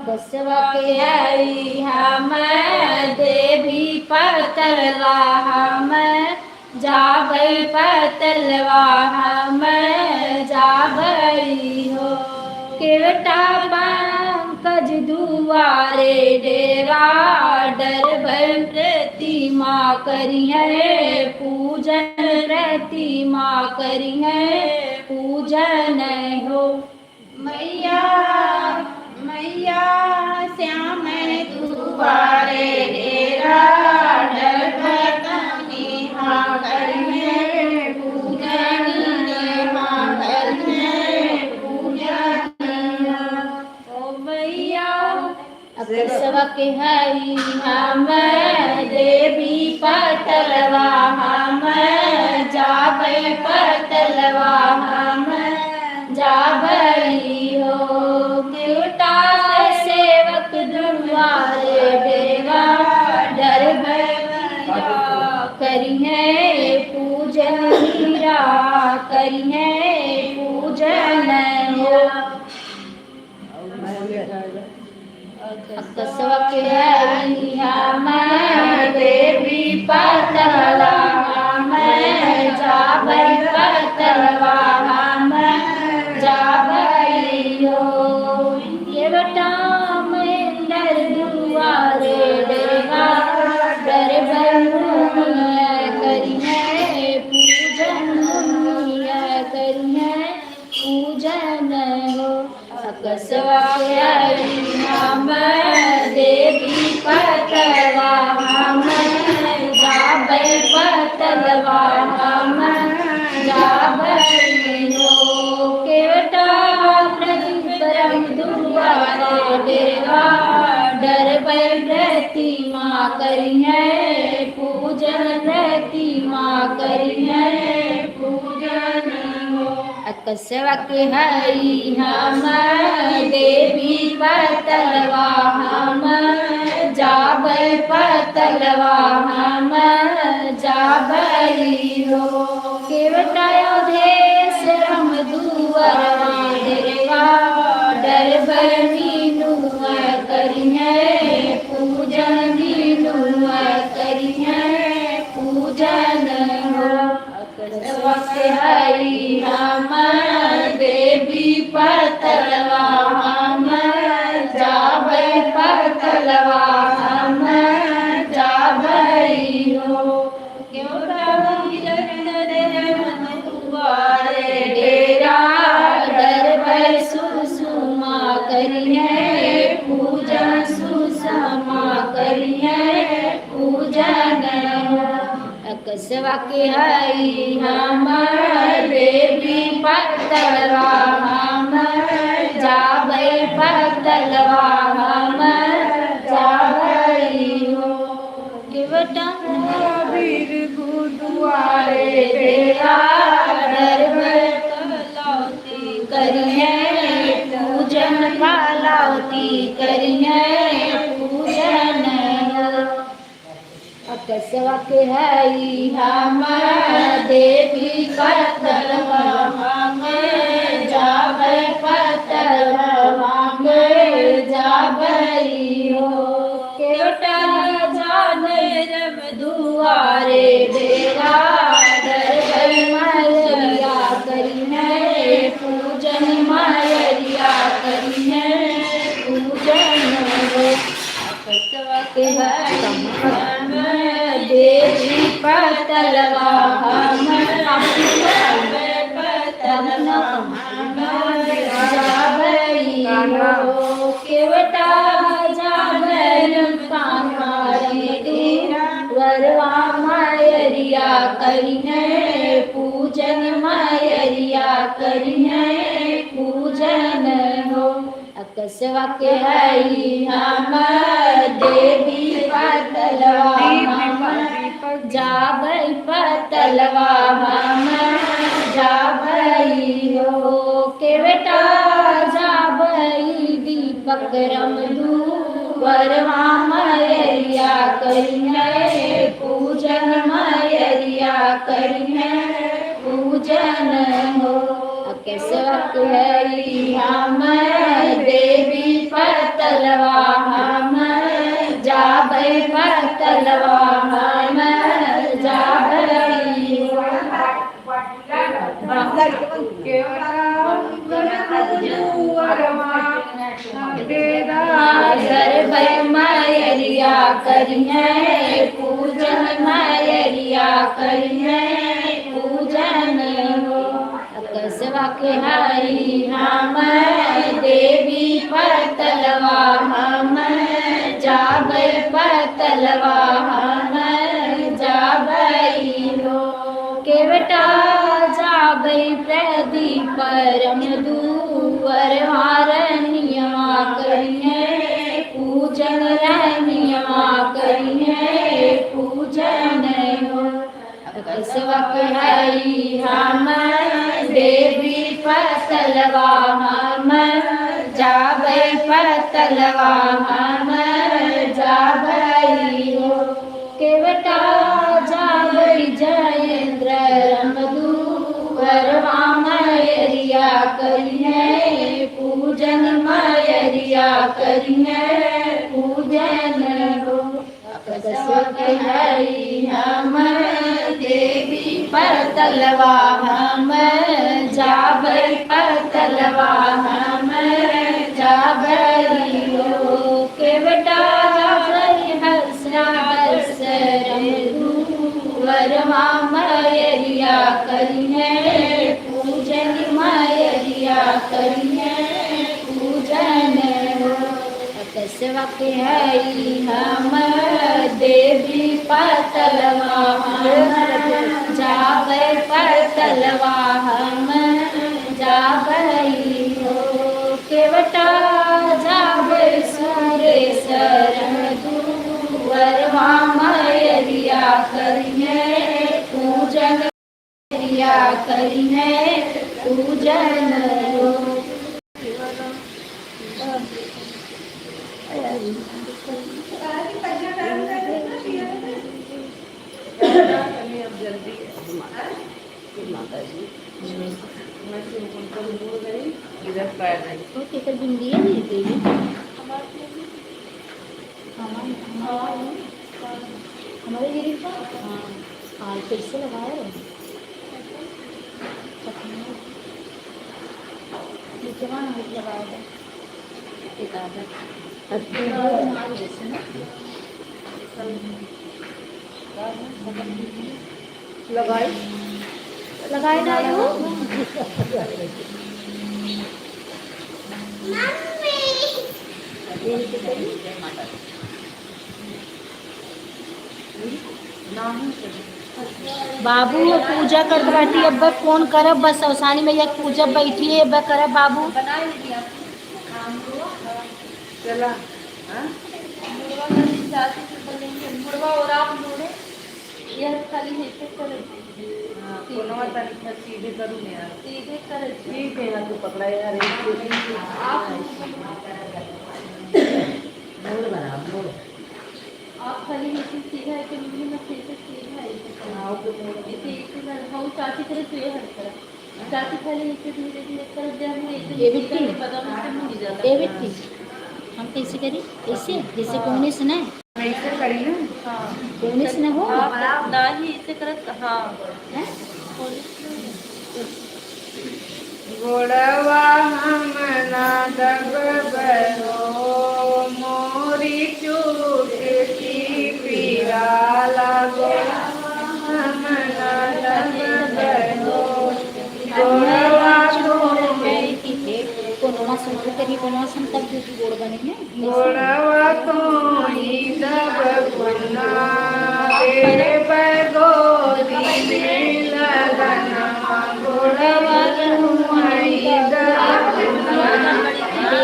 Speaker 7: बसवा के आई हम देवी पतलवा हम जाबै पतलवा हम जाबै हो केवटा पंकज दुआरे डेरा डरबै प्रतिमा करिए पूजन प्रतिमा करिए पूजन हो मैया मैया श्याम दुआरे डेरा डरबनिहा करिए पूजन करिए पूजन ओ मैया अकसवा के हई हम देवी पतलवा हम जाबै पतलवा हम जाबई हो केवटा सेवक दुआरे डेरा डर करिए पूजन हीरा करिए पूजन हो कसवा के हम देवी पतला हम जाबै पतलवा हम जाबै हो ये बटा में डर दुआरे डेरा डर करिए पूजन करिए पूजन हो कसवा हम देवी पतलवा हम जाबै पतलवा हम जाबै हो केवटा प्रतिपरम दुआरे डेरा डरबै प्रतिमा करिए पूजन प्रतिमा करिए पूजन हो कसवा के हई हम देवी पतलवा हम जाबै पतलवा हम जाबै हो केवटा अवधेश राम दुआरा डेरा डरबै मीनू करिए पूजन मीनू करिए पूजन हो कसवा के हई हम देवी पतलवा हम जाबै पतलवा हम जाबै हो डेरा डरबै सुषमा करिए पूजन सुषमा करिए पूजन कसवा के हई हम देवी पतलवा हम जाबै पतलवा हम जाबै हो केवटा
Speaker 5: वीर गुरुद्वारे
Speaker 7: डेरा डरबै करिए करिए पूजन पालावती करिए पूजन अकसवा के हई हम देवी पतलवा में जाबै पतलवा में जाबई हो केवटा जाने रम दुआरे बेरा दरबार मायरिया करिने पूजन मायरिया करिने पूजन अकसवा के हम देवी पतलवा हम जाबई हो केवटा जागर कांगारी वरवा मायरिया करिने पूजन मायरिया करिने पूजन हो अकसवा के हई हम देवी पतलवा जाबै पतलवा हम जाबई हो केवटा जाबई दीपक रमदू वरवा मायरिया करिने पूजन मायरिया करिने पूजन हो अकसवा के हई हम देवी पतलवा हम जाबै पतलवा हम जाबई हो दरबार मायरिया करिए पूजन मायरिया करिए पूजन हो अकसवा के हई हम देवी पतलवा हम जाबै पतलवा हम जाबई हो केवटा जाबै प्रदीप रमदू वरवा रनियमा करिए पूजन रनियमा करिए पूजन हो अकसवा के हई हम देवी पतलवा हम जाबै पतलवा हम जाबई हो केवटा जाबै जयेंद्र रमदू वरवा मायरिया करिए पूजन मायरिया करिए पूजन हो अकसवा के हई हम देवी पतलवा हम जाबै पतलवा हम जाबई हो केवटा जाबै हंसना हंस रमदू वरवा मायरिया करिए पूजन मायरिया करिए पूजन हो अकसवा के हई हम देवी पतलवा हम जाबै पतलवा हम जाबई हो केवटा जाबै सुरेश रमदू वरवा मायरिया करिए पूजन मायरिया करिए पूजन हो
Speaker 5: इधर पैर नहीं
Speaker 7: तो केकर भिंडी है नहीं गई हमारे गिरी हाँ हाँ फिर से लगाए जवान लगाया एक आधा
Speaker 5: लगाई
Speaker 7: लगाए डालो बाबू पूजा कर बैठी अब फोन करब बस अवसानी में एक पूजा बैठी है अब करब बाबू
Speaker 5: चला
Speaker 3: और आप लोग यह खाली है
Speaker 5: कोनवा तनिक सीधे करू ने यार
Speaker 3: सीधे कर
Speaker 6: ठीक है ना तू पकड़ा यार मोड़ बना मोड़
Speaker 3: आप खाली नीचे सीधा है कि मम्मी मैं फिर से सीधा है इसे हम चाची तरह से ये हट कर चाची खाली नीचे धीरे धीरे कर दे हम
Speaker 7: ये भी
Speaker 3: एकदम
Speaker 7: ठीक।
Speaker 3: बदाम से नहीं जाता
Speaker 7: ये बेटी हम कैसे करें ऐसे जैसे कोने से ना
Speaker 5: ऐसे करी ना
Speaker 3: हाँ
Speaker 7: कोने से ना हो
Speaker 3: आप ना ही इसे करत हाँ
Speaker 7: हैं?
Speaker 5: गोड़वा हम ना दबबरो मोरी चूटती पीराला गोड़वा हम ना दबबरो गोड़वा
Speaker 7: कोनवा सुनते करी कोनवा सुन तब जो गोड़ बने ना
Speaker 5: गोड़वा तो ही दबगुना रे बगोदी में लगना गोड़वा तो ही दबगुना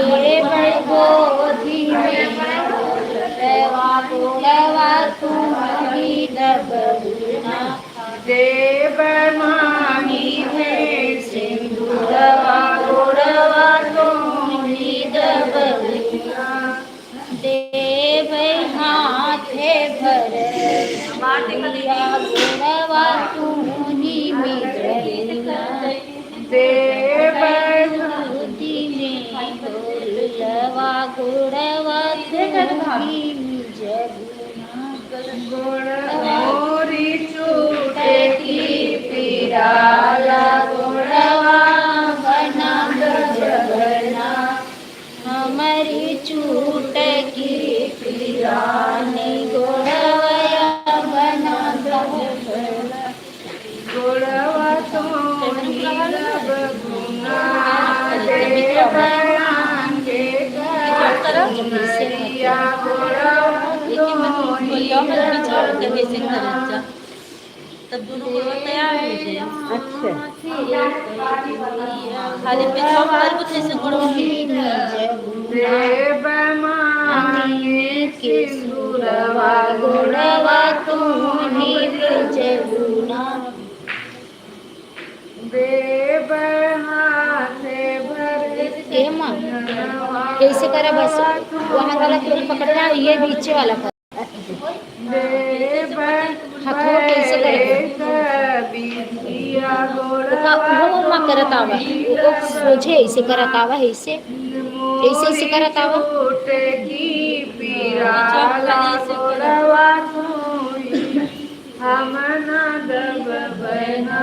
Speaker 7: रे बड़ गोदी में रेवा गोड़वा तुम्हारी दबना
Speaker 5: देव माही में सिंदूरवा गोड़वा तो ही दबगुना
Speaker 7: देव हाथे भर दिया गोड़वा तुम्ही मिलना
Speaker 5: देव
Speaker 7: गोदी में गोलवा गोड़वा तुम्ही जगना
Speaker 5: गोड़ी चूटे की पीराला गोड़वा
Speaker 7: बना जगना हमारी चूट की पिरानी गोड़वया बना जगना
Speaker 5: गोड़वा तो बगुना देवयांगे गरिया गोड़वा
Speaker 3: तब दोनों गोड़वा तैयार हो जाए
Speaker 6: अच्छा
Speaker 3: खाली पिछवा कर को ऐसे गोड़वा
Speaker 5: देव मांगे सिंदूरवा
Speaker 7: गोड़वा तुम्ही जगुना
Speaker 5: देव हाथे भर
Speaker 7: ए माँ कैसे करा बस वहाँ वाला कोई पकड़ना ये बीचे वाला कर
Speaker 5: देव
Speaker 7: हथवा कैसे करे
Speaker 5: बिटिया
Speaker 7: वो माँ करत आवा वो सोझे ऐसे करत आवा ऐसे ऐसे करत आवा
Speaker 5: की पीराला गोड़वा तोई हम ना दबबना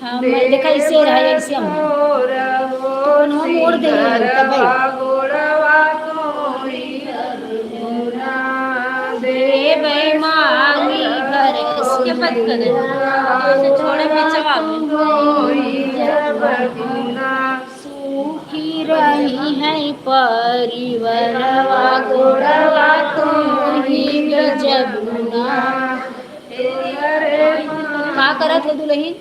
Speaker 7: हाँ मैं देखा ऐसे रहा ऐसे हम कोनवा मोड़ दे तब भाई
Speaker 5: गोड़वा तोई दबगुना
Speaker 7: देव मांगी भर
Speaker 3: के मत करे ऐसे छोड़े पिछवा में
Speaker 5: तोई दबगुना
Speaker 7: सूखी रही है परिवरवा गोड़वा तुम्ही जगुना का करत हो दुलही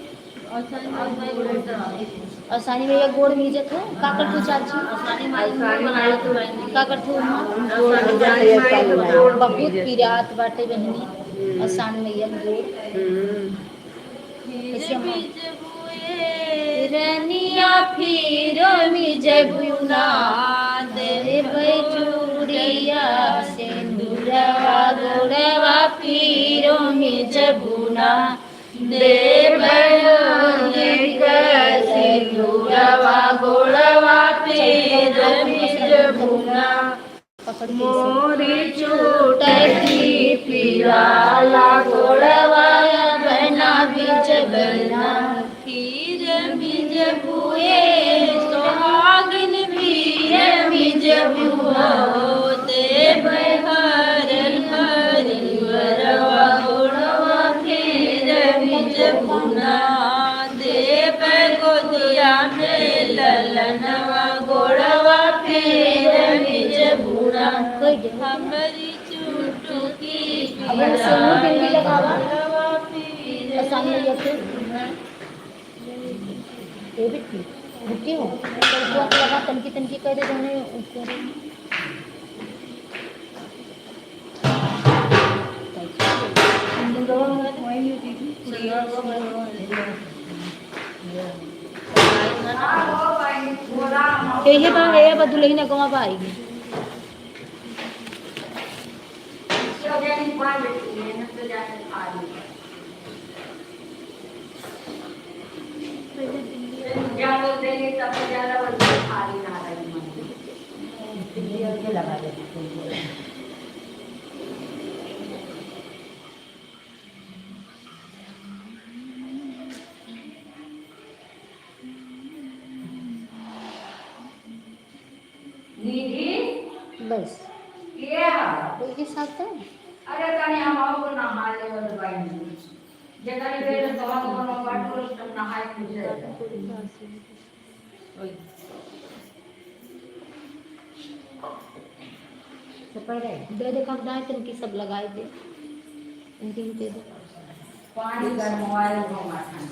Speaker 7: आसानी में एक गोड़ मिजत हो का करत हो चाची का करत हो बहुत पिरात बाटे बहनी आसान में एक गोड़ ऐसे हम रनिया फिर मिजगुना देव चूड़िया सिंदूरवा गोड़वा फिर मिजगुना देव
Speaker 5: सिंदूरवा गोड़वा फिर मिजगुना मोरी चूट की पीराला गोड़वा
Speaker 7: बना बिजगना
Speaker 3: फिर मिज बुए सोहागन फिर मिज बुआ देव हर वरवा गोड़वा फिर मिज बुना देव गोदिया में ललनवा गोड़वा फिर मिज बुना हमारी चुटकी
Speaker 7: आसानी में ये बेटी रुकी हो तो लगा तनकी तनकी कर दे दोने ऊपर हम ये बा है बदुलई ना गवा पाएगी
Speaker 4: लगा देती
Speaker 7: बस ये साथ है
Speaker 4: अरे कनी हम आओ ना हाले वाले भाई जे कनी बेर दवा कोनो बाटो ना हाय पूछे
Speaker 7: दे दे कब दाए तिनकी सब लगाए दे इनकी दे दे
Speaker 4: पानी का मोबाइल को माथा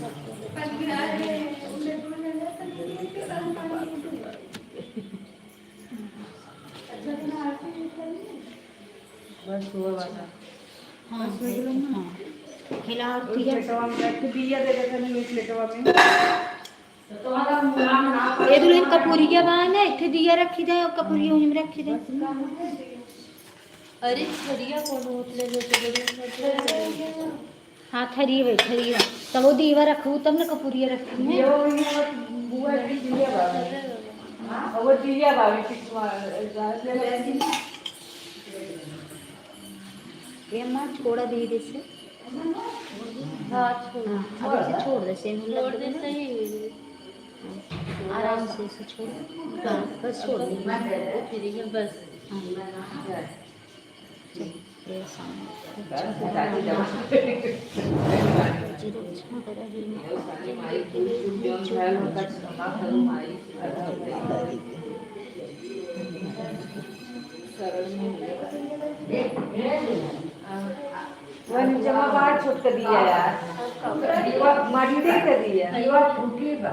Speaker 5: बस हुआ वाला
Speaker 7: हाँ हाँ खिला
Speaker 5: उस प्लेटवा में रख दिया दे देता नहीं उस प्लेटवा में
Speaker 4: तुम्हारा नाम ना
Speaker 7: ये दुल्हन कपूरिया बान है इथे दिया रखी दे और कपूरिया हिम रखी दे
Speaker 3: अरे छड़िया कौन उतले जो
Speaker 7: हाँ थरी वे थरी वे तब वो दीवा रखू तब ना कपूरिया रखी है
Speaker 5: बुआ की दिया बाबा हां वो दिया बाबा किसवा
Speaker 7: ये मां छोड़ा दे दे से
Speaker 3: हाँ छोड़
Speaker 7: अब इसे छोड़ दे से
Speaker 3: छोड़ दे सही
Speaker 7: आराम से इसे छोड़ बस छोड़ दे
Speaker 3: फिर ये बस
Speaker 7: ये सामने
Speaker 5: जमा बाहर छुट कर दिया यार दीवा माटी दे कर दिया दीवा फूटी बा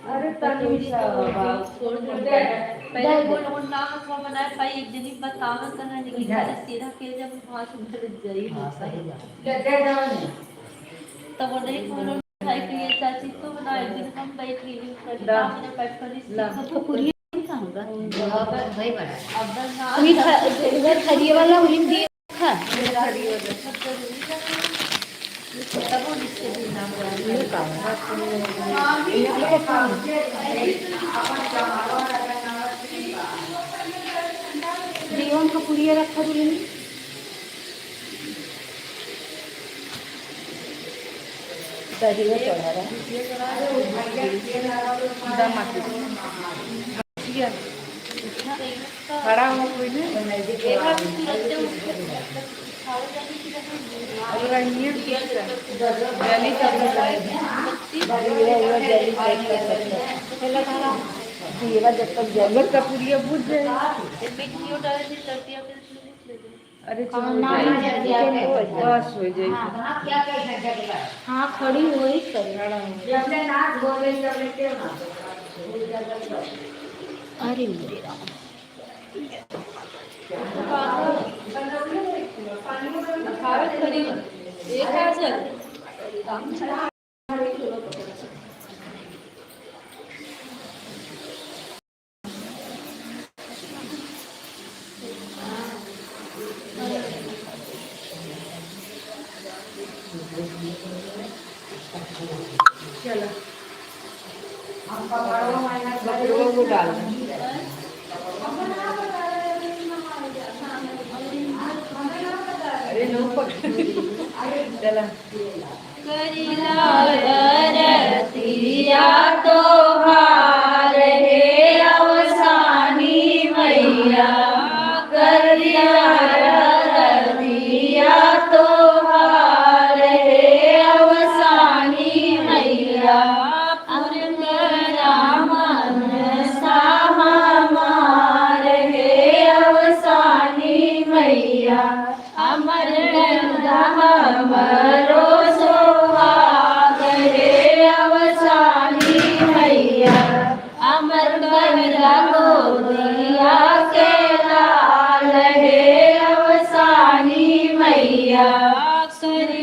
Speaker 5: अरे तनी
Speaker 3: छोड़ दे पहले वो लोग नाम को बनाए पाई एक दिन ही बतावा करना लेकिन सारे सीधा के जब वहां से उधर जाई तब वो नहीं बोलो भाई कि ये चाची तो बना एक दिन हम बैठ रही हमने पैक कर ली
Speaker 7: तो पूरी कहाँ होगा
Speaker 4: भाई बड़ा
Speaker 3: अब ना
Speaker 7: उन्हीं इधर खरिए वाला उन्हीं दिए था
Speaker 3: तब वो लिखते भी नाम
Speaker 7: दीवान कपूरिया रखा दुल्हन
Speaker 5: दहीवा चढ़ा रहा खड़ा हो कोई नहीं
Speaker 3: एक बार तुरंत उसके खाओ जाने की
Speaker 5: अगर ये जली कर
Speaker 7: दीवा जब तक
Speaker 5: जगत का पूरी बुझ जाए
Speaker 3: मिट्टी डाल दी लड़कियां फिर
Speaker 5: अरे
Speaker 7: बस
Speaker 5: हो जाए
Speaker 4: क्या कर सकते
Speaker 7: हाँ खड़ी हो ही करे
Speaker 4: जब नाक बोले तब लेते हो
Speaker 7: अरे मेरे राम
Speaker 3: खावे खड़ी एक है चल
Speaker 5: चलो बकरों को डाल अरे नो चला
Speaker 3: करिला वरतिया तो हार हे अवसानी मैया करिला वरतिया तो हार हे अवसानी मैया पूर्ण रामन साहमार हे अवसानी मैया अमर हमरो सोहाग हे अवसानी मैया अमर कर गोदिया के लाल हे अवसानी मैया कर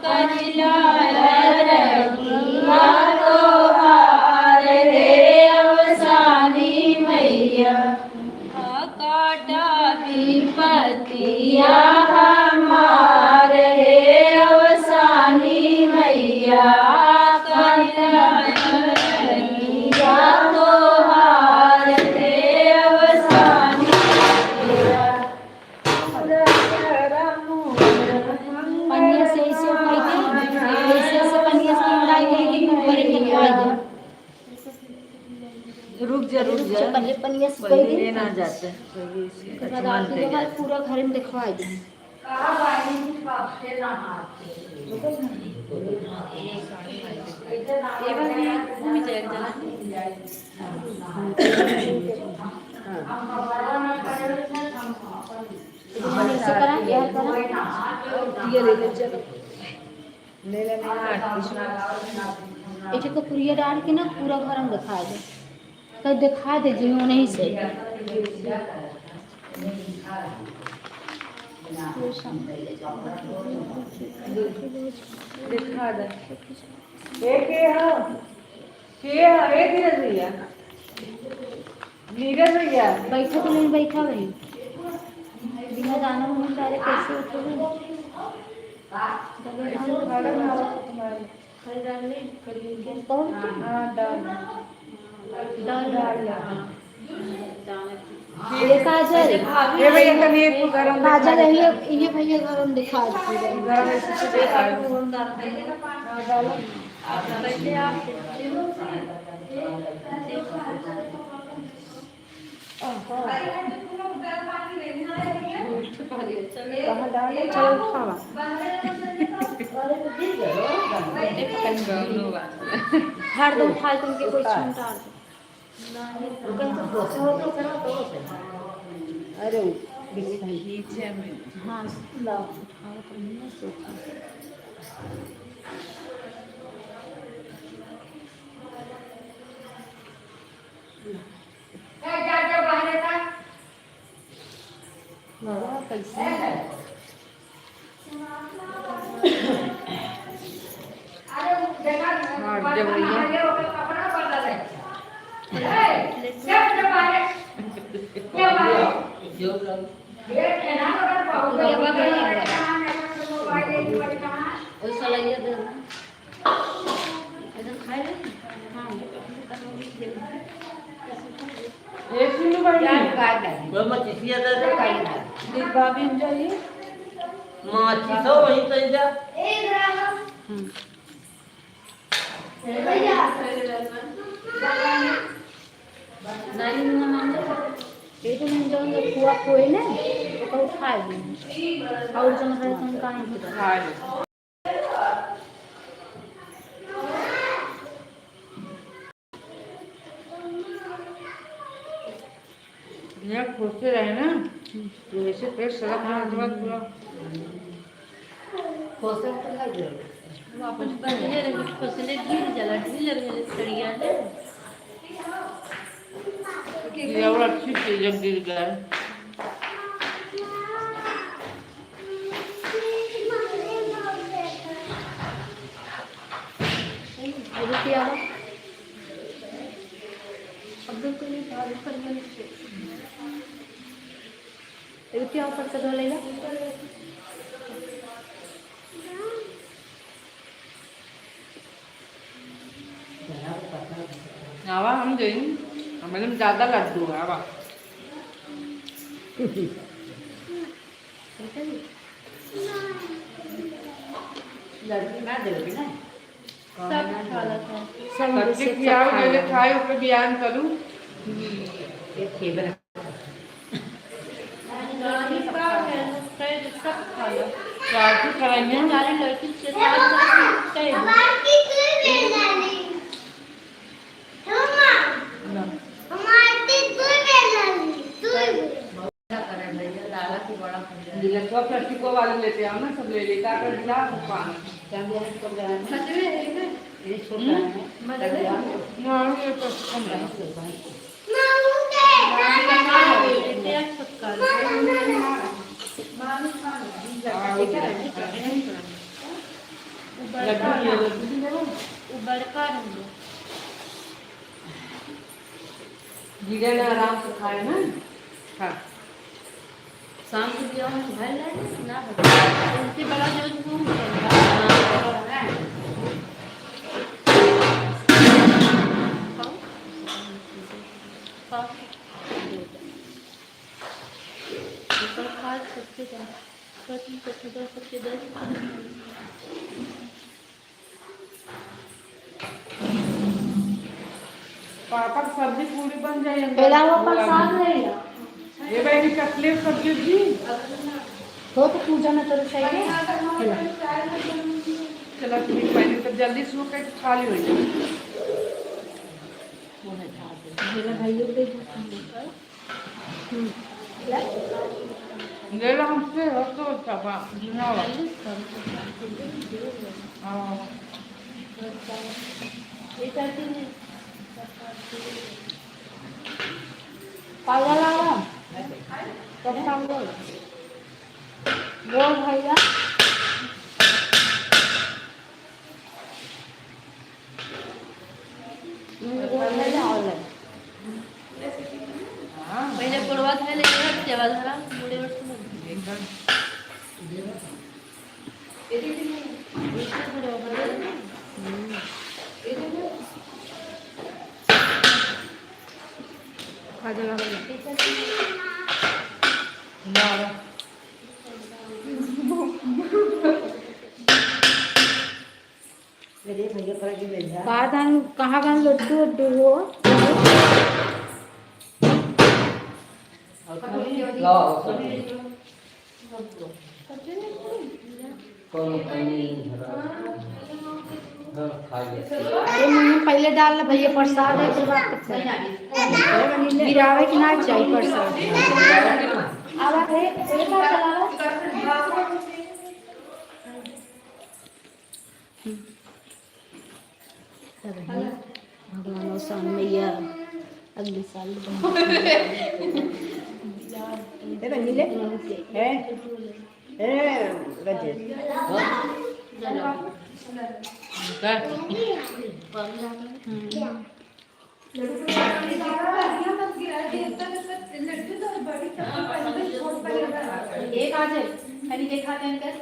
Speaker 3: करिला रखिया तोहार हे अवसानी मैया काटा विपतिया हमार हे अवसानी मैया करिला रखिया तोहार हे अवसानी मैया
Speaker 7: पनिया से ऐसे उठाई दे, ऐसे पनिया से उठाई दे कि ऊपर ही दिखाई दे।
Speaker 6: रुक जा
Speaker 7: पहले पनिया से
Speaker 6: पहले
Speaker 7: कोई
Speaker 6: ये
Speaker 7: दिन
Speaker 6: ना जाते
Speaker 7: उसके बाद आरती के बाद पूरा घर में दिखवाई दे। ऐसे करा यार करा
Speaker 6: ये ले ले चलो ले ले
Speaker 7: ऐसे को पुरिया डाल के ना पूरा घर में दिखा दे, तो दिखा दे जी नहीं से
Speaker 5: दिखा दे एक है धीरज भैया नीरज भैया
Speaker 7: बैठा तो नहीं बैठा भाई बिना दाना में डाले कैसे उठोगे? काजल
Speaker 5: ये भैया कभी एक गरम
Speaker 7: काजल ये भैया गरम दिखा दे
Speaker 5: गरम ऐसे देखा
Speaker 7: चलो उठावा हर दो उठा तुमके कोई छंटा
Speaker 6: अरे
Speaker 7: हाँ लाओ उठाओ तुमने सोचा
Speaker 5: एक किलो भाई
Speaker 6: मच्छी सिया दे
Speaker 5: डिब्बा भी चाहिए
Speaker 6: मच्छी तो वहीं चल जा
Speaker 7: नहीं ना ये तो मैं जाऊंगा कुआ कोई ना तो उठा ली और जन है तुम कहां की
Speaker 5: हाँ ये खोसे रहे ना तो ऐसे पेट सड़क में पूरा
Speaker 6: खोसे तो लग गए
Speaker 3: वापस पहले रही फसले गिर जाला ढील रहे सड़िया ने
Speaker 5: ये और अच्छी चीज जब गिर गया
Speaker 7: रुपया
Speaker 3: अब तो नहीं था पर मैंने
Speaker 7: रुपया ऊपर से धो लेगा
Speaker 5: आवा हम दें हमें ज्यादा लड्डू है आवा
Speaker 6: लड़की ना देगी ना
Speaker 3: सब खाला था
Speaker 5: सच्ची खियाओ पहले खाए ऊपर बयान करूं
Speaker 6: ये खेबर
Speaker 3: गाड़ी का है सब खाला
Speaker 5: चाची कराइए
Speaker 3: सारी लड़की से साथ कई
Speaker 5: जिला प्लास्टिको वाले लेते आओ ना सब ले लेकर आकर दिला पानी
Speaker 6: ये छोटा है
Speaker 5: ना ये तो कम है
Speaker 3: बड़का
Speaker 6: लड्डू भी ले लो।
Speaker 3: वो बड़का रंग
Speaker 5: जीजा ने आराम से खाए ना। हाँ
Speaker 6: शाम को दिया हम घर ले ना
Speaker 3: उनसे बड़ा जो तुम सबके सबके 10
Speaker 5: पापा की सब्जी पूरी बन जाए
Speaker 7: पहला वो प्रसाद रहेगा
Speaker 5: ये बैठी कटले सब्जी जी
Speaker 7: हो तो पूजा में तो सही है
Speaker 5: चलो तुम्हें पहले तो जल्दी सो के खाली हो जाए।
Speaker 7: मेरा भाइयों पे
Speaker 5: ले लो हमसे हो तो तबा ना हाँ
Speaker 3: ये करती है
Speaker 7: पागल आ रहा कब शाम बोल भैया
Speaker 3: पहले पूर्वात में लेकर सेवा धरा मुड़े वर्ष में
Speaker 5: एकदम
Speaker 6: मेरे भैया पर के ले जा।
Speaker 7: बाद कहाँ कहाँ लड्डू वड्डू हो अरे मम्मी पहले डाल ला भैया प्रसाद है फिर बात गिरावे कि ना चाहिए प्रसाद अब है एक बार चलावा भगवान साल मैया अगले साल
Speaker 6: ये बनी ले है गजे
Speaker 7: एक आज खाली देखा देन कर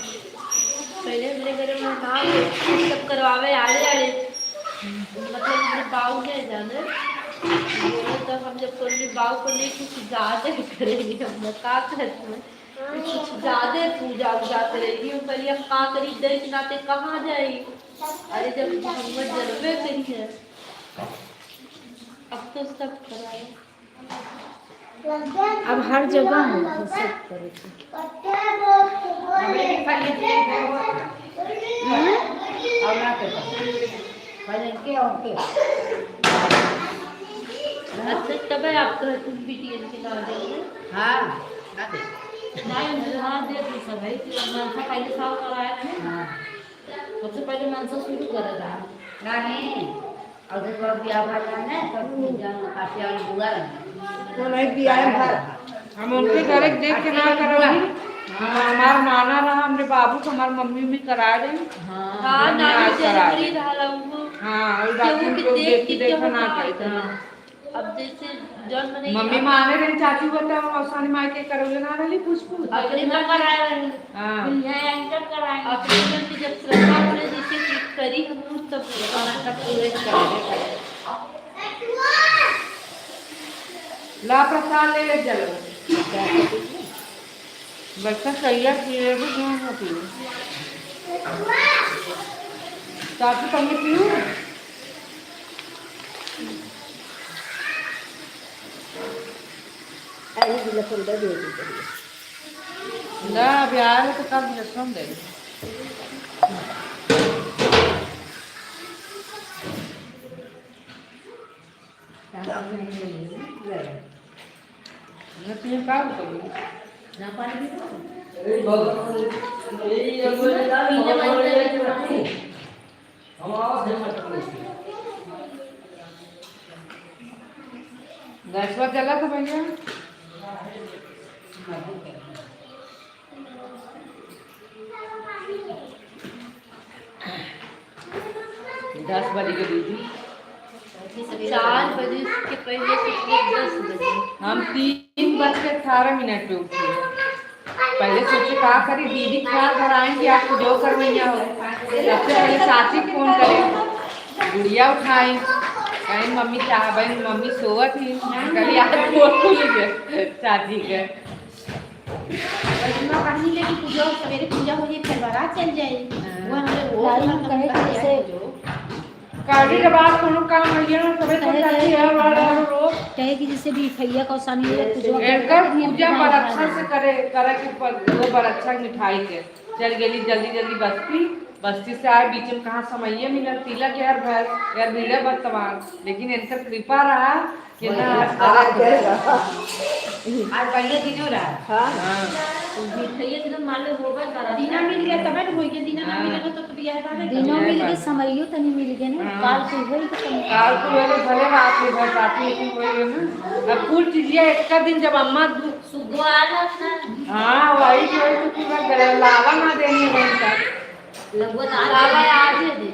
Speaker 3: पहले मेरे घर में हाँ सब करवावे आड़े आड़े मतलब मेरे बाऊ के जाने बोले तो हम जब कोई बाऊ को नहीं कुछ ज्यादा करेंगे हम लोग का करते हैं कुछ ज्यादा पूजा उजा करेगी हम पहले अब का करी दे के नाते कहाँ जाएगी अरे जब मोहम्मद जन्मे करी है अब तो सब कराए
Speaker 7: अब हर जगह है सब करे
Speaker 6: और ना के पहले के और के
Speaker 3: अच्छा तब है आप तो तुम बीटीएन के नाम देंगे
Speaker 6: हां ना दे
Speaker 3: नहीं हाँ दे दी सब है कि मनसा पहले साल कराया ना
Speaker 6: हां
Speaker 3: सबसे पहले मनसा शुरू करेगा
Speaker 6: नहीं और जब बाबू आ भाला है तब पूजा काफी और बुआ
Speaker 5: तो नहीं दिया है भर हम उनके घर देख के ना करोगी हमारा नाना रहा हमने बाबू को हमारी मम्मी भी करा दे
Speaker 3: हाँ नानी जरूरी रहा वो
Speaker 5: हाँ और बाकी
Speaker 3: कि
Speaker 5: लोग
Speaker 3: देख
Speaker 5: देख
Speaker 3: के
Speaker 5: देखो ना
Speaker 3: हाँ,
Speaker 5: कहते
Speaker 3: अब जैसे जन्म नहीं
Speaker 5: मम्मी माने रही चाची बता मौसानी माई के करोगे ना रही पुष्प
Speaker 3: अगले में कराया
Speaker 5: हाँ
Speaker 3: एंकर कराएंगे अगले में भी जब श्रद्धा होने जैसे करी हम तब
Speaker 6: सब पूरे करेंगे
Speaker 5: ला प्रसाद ले ले चलो बच्चा सैया पिए भी क्यों होती है चाची तुमने पीऊ
Speaker 6: ऐसे जिला फुल दे दे
Speaker 5: ना अभी आया है तो कल लक्षण दे ना तुम काम करो
Speaker 6: ना पानी
Speaker 5: गैस पर चला था भैया 10 बजे के दीदी
Speaker 3: 4 बजे के पहले कितने 10 बजे
Speaker 5: हम 3:18 पे उठे। पहले सोचे क्या करी दीदी क्या कराएंगे आपको जो करवैया हो। सबसे पहले साथी फोन करे गुड़िया उठाई कहीं मम्मी चाह बहन मम्मी सोवत ही कभी आज फोन चाची के
Speaker 7: वैष्णो कहानी लेकिन पूजा सवेरे पूजा हो जाए फिर बारात चल जाए वो हमारे
Speaker 1: लालू कहे कि जैसे
Speaker 5: काटी के बाद कोनो काम भैया ना सबे तो चाची है वाला रोज
Speaker 7: कहे कि जैसे भी खैया का सानी है पूजा
Speaker 5: एकर पूजा पर अच्छा से करे के वो पर अच्छा मिठाई के चल गेली जल्दी जल्दी बस्ती से आए बीच में कहाँ समैया मिला तिलक यार मिले वर्तमान लेकिन इनकर कृपा रहा कि ना
Speaker 4: आज पहले दिन हो रहा
Speaker 3: मिठाइए दिन मान लो होगा करा
Speaker 7: दीना मिल गया तब हो गया दीना ना मिला तो बियाह है दिनों मिल गए समैयो तनी मिल गए ना काल से होई तो
Speaker 5: काल को वेले भले रात में घर साथी लेकिन वही ना अब फूल चीजिए एक दिन जब अम्मा
Speaker 3: सुबह आना था
Speaker 5: हाँ वही तो पूरा लावा ना देनी है इनका
Speaker 3: लगभग आज दे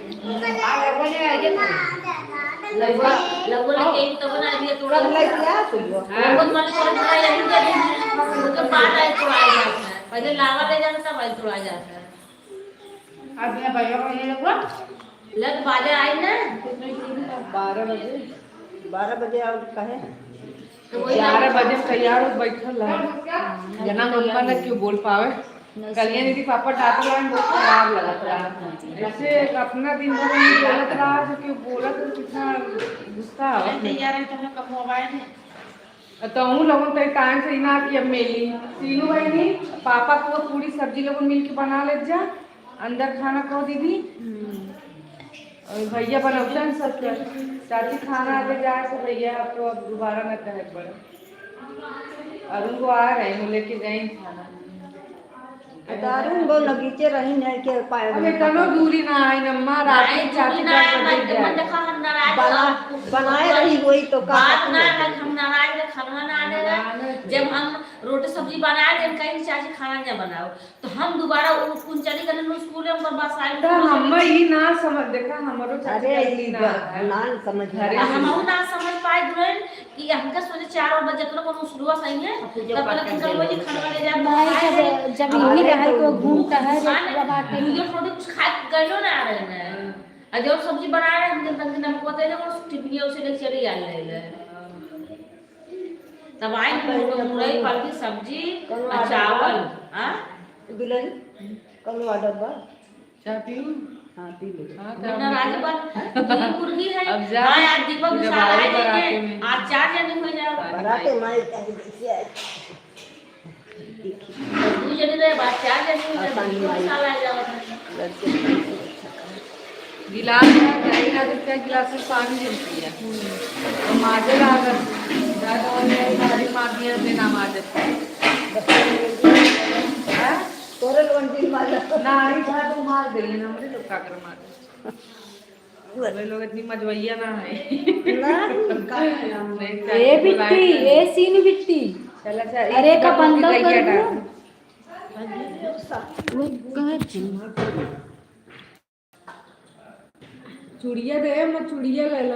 Speaker 3: लगभग के तो बना दिया थोड़ा लगभग मान लो थोड़ा यही दे दीजिए वो तो पाटा है थोड़ा आ जाता है पहले लावा ले जाना सब थोड़ा आ जाता है
Speaker 4: अब मैं भैया को ये लगवा
Speaker 3: लग बाजे आई ना
Speaker 6: 12 बजे और कहे
Speaker 3: तो वही
Speaker 5: 11 बजे तैयार हो बैठल है जना मम्मा ना क्यों बोल पावे कलिया दीदी पापा डांट रहे बहुत खराब लगा था ऐसे अपना दिन भर में बोलत रहा जो क्यों बोला तो कितना गुस्सा है
Speaker 4: तैयार है तो कब मोबाइल है
Speaker 5: तो हूँ लोगों तो टाइम से ना कि अब मेली तीनों बहनी पापा को पूरी सब्जी लोगों मिल के बना ले जा अंदर खाना कहो दीदी और भैया बनौते हैं सब चाची खाना आगे जाए तो भैया आपको अब दोबारा न कहे पड़े अरुण को आ रहे हैं लेके गए खाना
Speaker 6: दारू वो लगीचे रही नहीं के पाए
Speaker 5: अबे कनो दूरी ना आई नम्मा रात में चाची का
Speaker 3: मन देखा हम नाराज
Speaker 6: बनाए रही वही तो का
Speaker 3: बात ना है हम नाराज है खाना ना आने जब हम रोटी सब्जी बना दे कहीं चाची खाना नहीं बनाओ तो हम दोबारा उन चली गए स्कूल में पर बस आई
Speaker 5: तो हम ही ना समझ देखा हमरो चाची
Speaker 6: अरे
Speaker 5: ना
Speaker 6: ना समझ
Speaker 3: हम ना समझ पाए दुरन कि हमका सोचे 4 बजे तो कोनो शुरुआत सही है तब तक कल वही खाना ले जा
Speaker 7: जब यही रहा तो घूमता है
Speaker 3: वीडियो फोटो कुछ खा गलो ना आ रहे हैं और जब सब्जी बना रहे हम दिन तक हमको पता है ना टिफिन उसे ले चली आ ले तब आई मुरई फल की सब्जी और चावल हां
Speaker 6: बिलन कल ऑर्डर बा
Speaker 5: चाय पीऊं
Speaker 6: हां पी ले
Speaker 3: ना राजबन दी मुर्गी है
Speaker 5: अब जा
Speaker 3: हां आज दीपक
Speaker 5: जब
Speaker 3: साल
Speaker 5: आओ
Speaker 3: आए
Speaker 5: बराते
Speaker 3: हैं
Speaker 5: में।
Speaker 3: आज 4 जने हो जाओ
Speaker 6: बराते माई देखिए
Speaker 3: 2 जने रहे बाद 4 जने हो जाओ साल आ जाओ
Speaker 5: गिलास है चाय ना देते गिलास में पानी देती है तो माजे लागत दादा और सारी मादियां से ना माजे है
Speaker 6: तोरल वंटी माला
Speaker 5: ना आई था तो मार दे ना हमरे तो का कर मार वे लोग इतनी मजवैया ना है
Speaker 6: ना
Speaker 7: ए बिट्टी ए सीन बिट्टी
Speaker 5: चला चल
Speaker 7: अरे का बंदर कर
Speaker 6: वो
Speaker 7: वो कहे
Speaker 5: चूड़िया दे मैं चूड़िया ले ला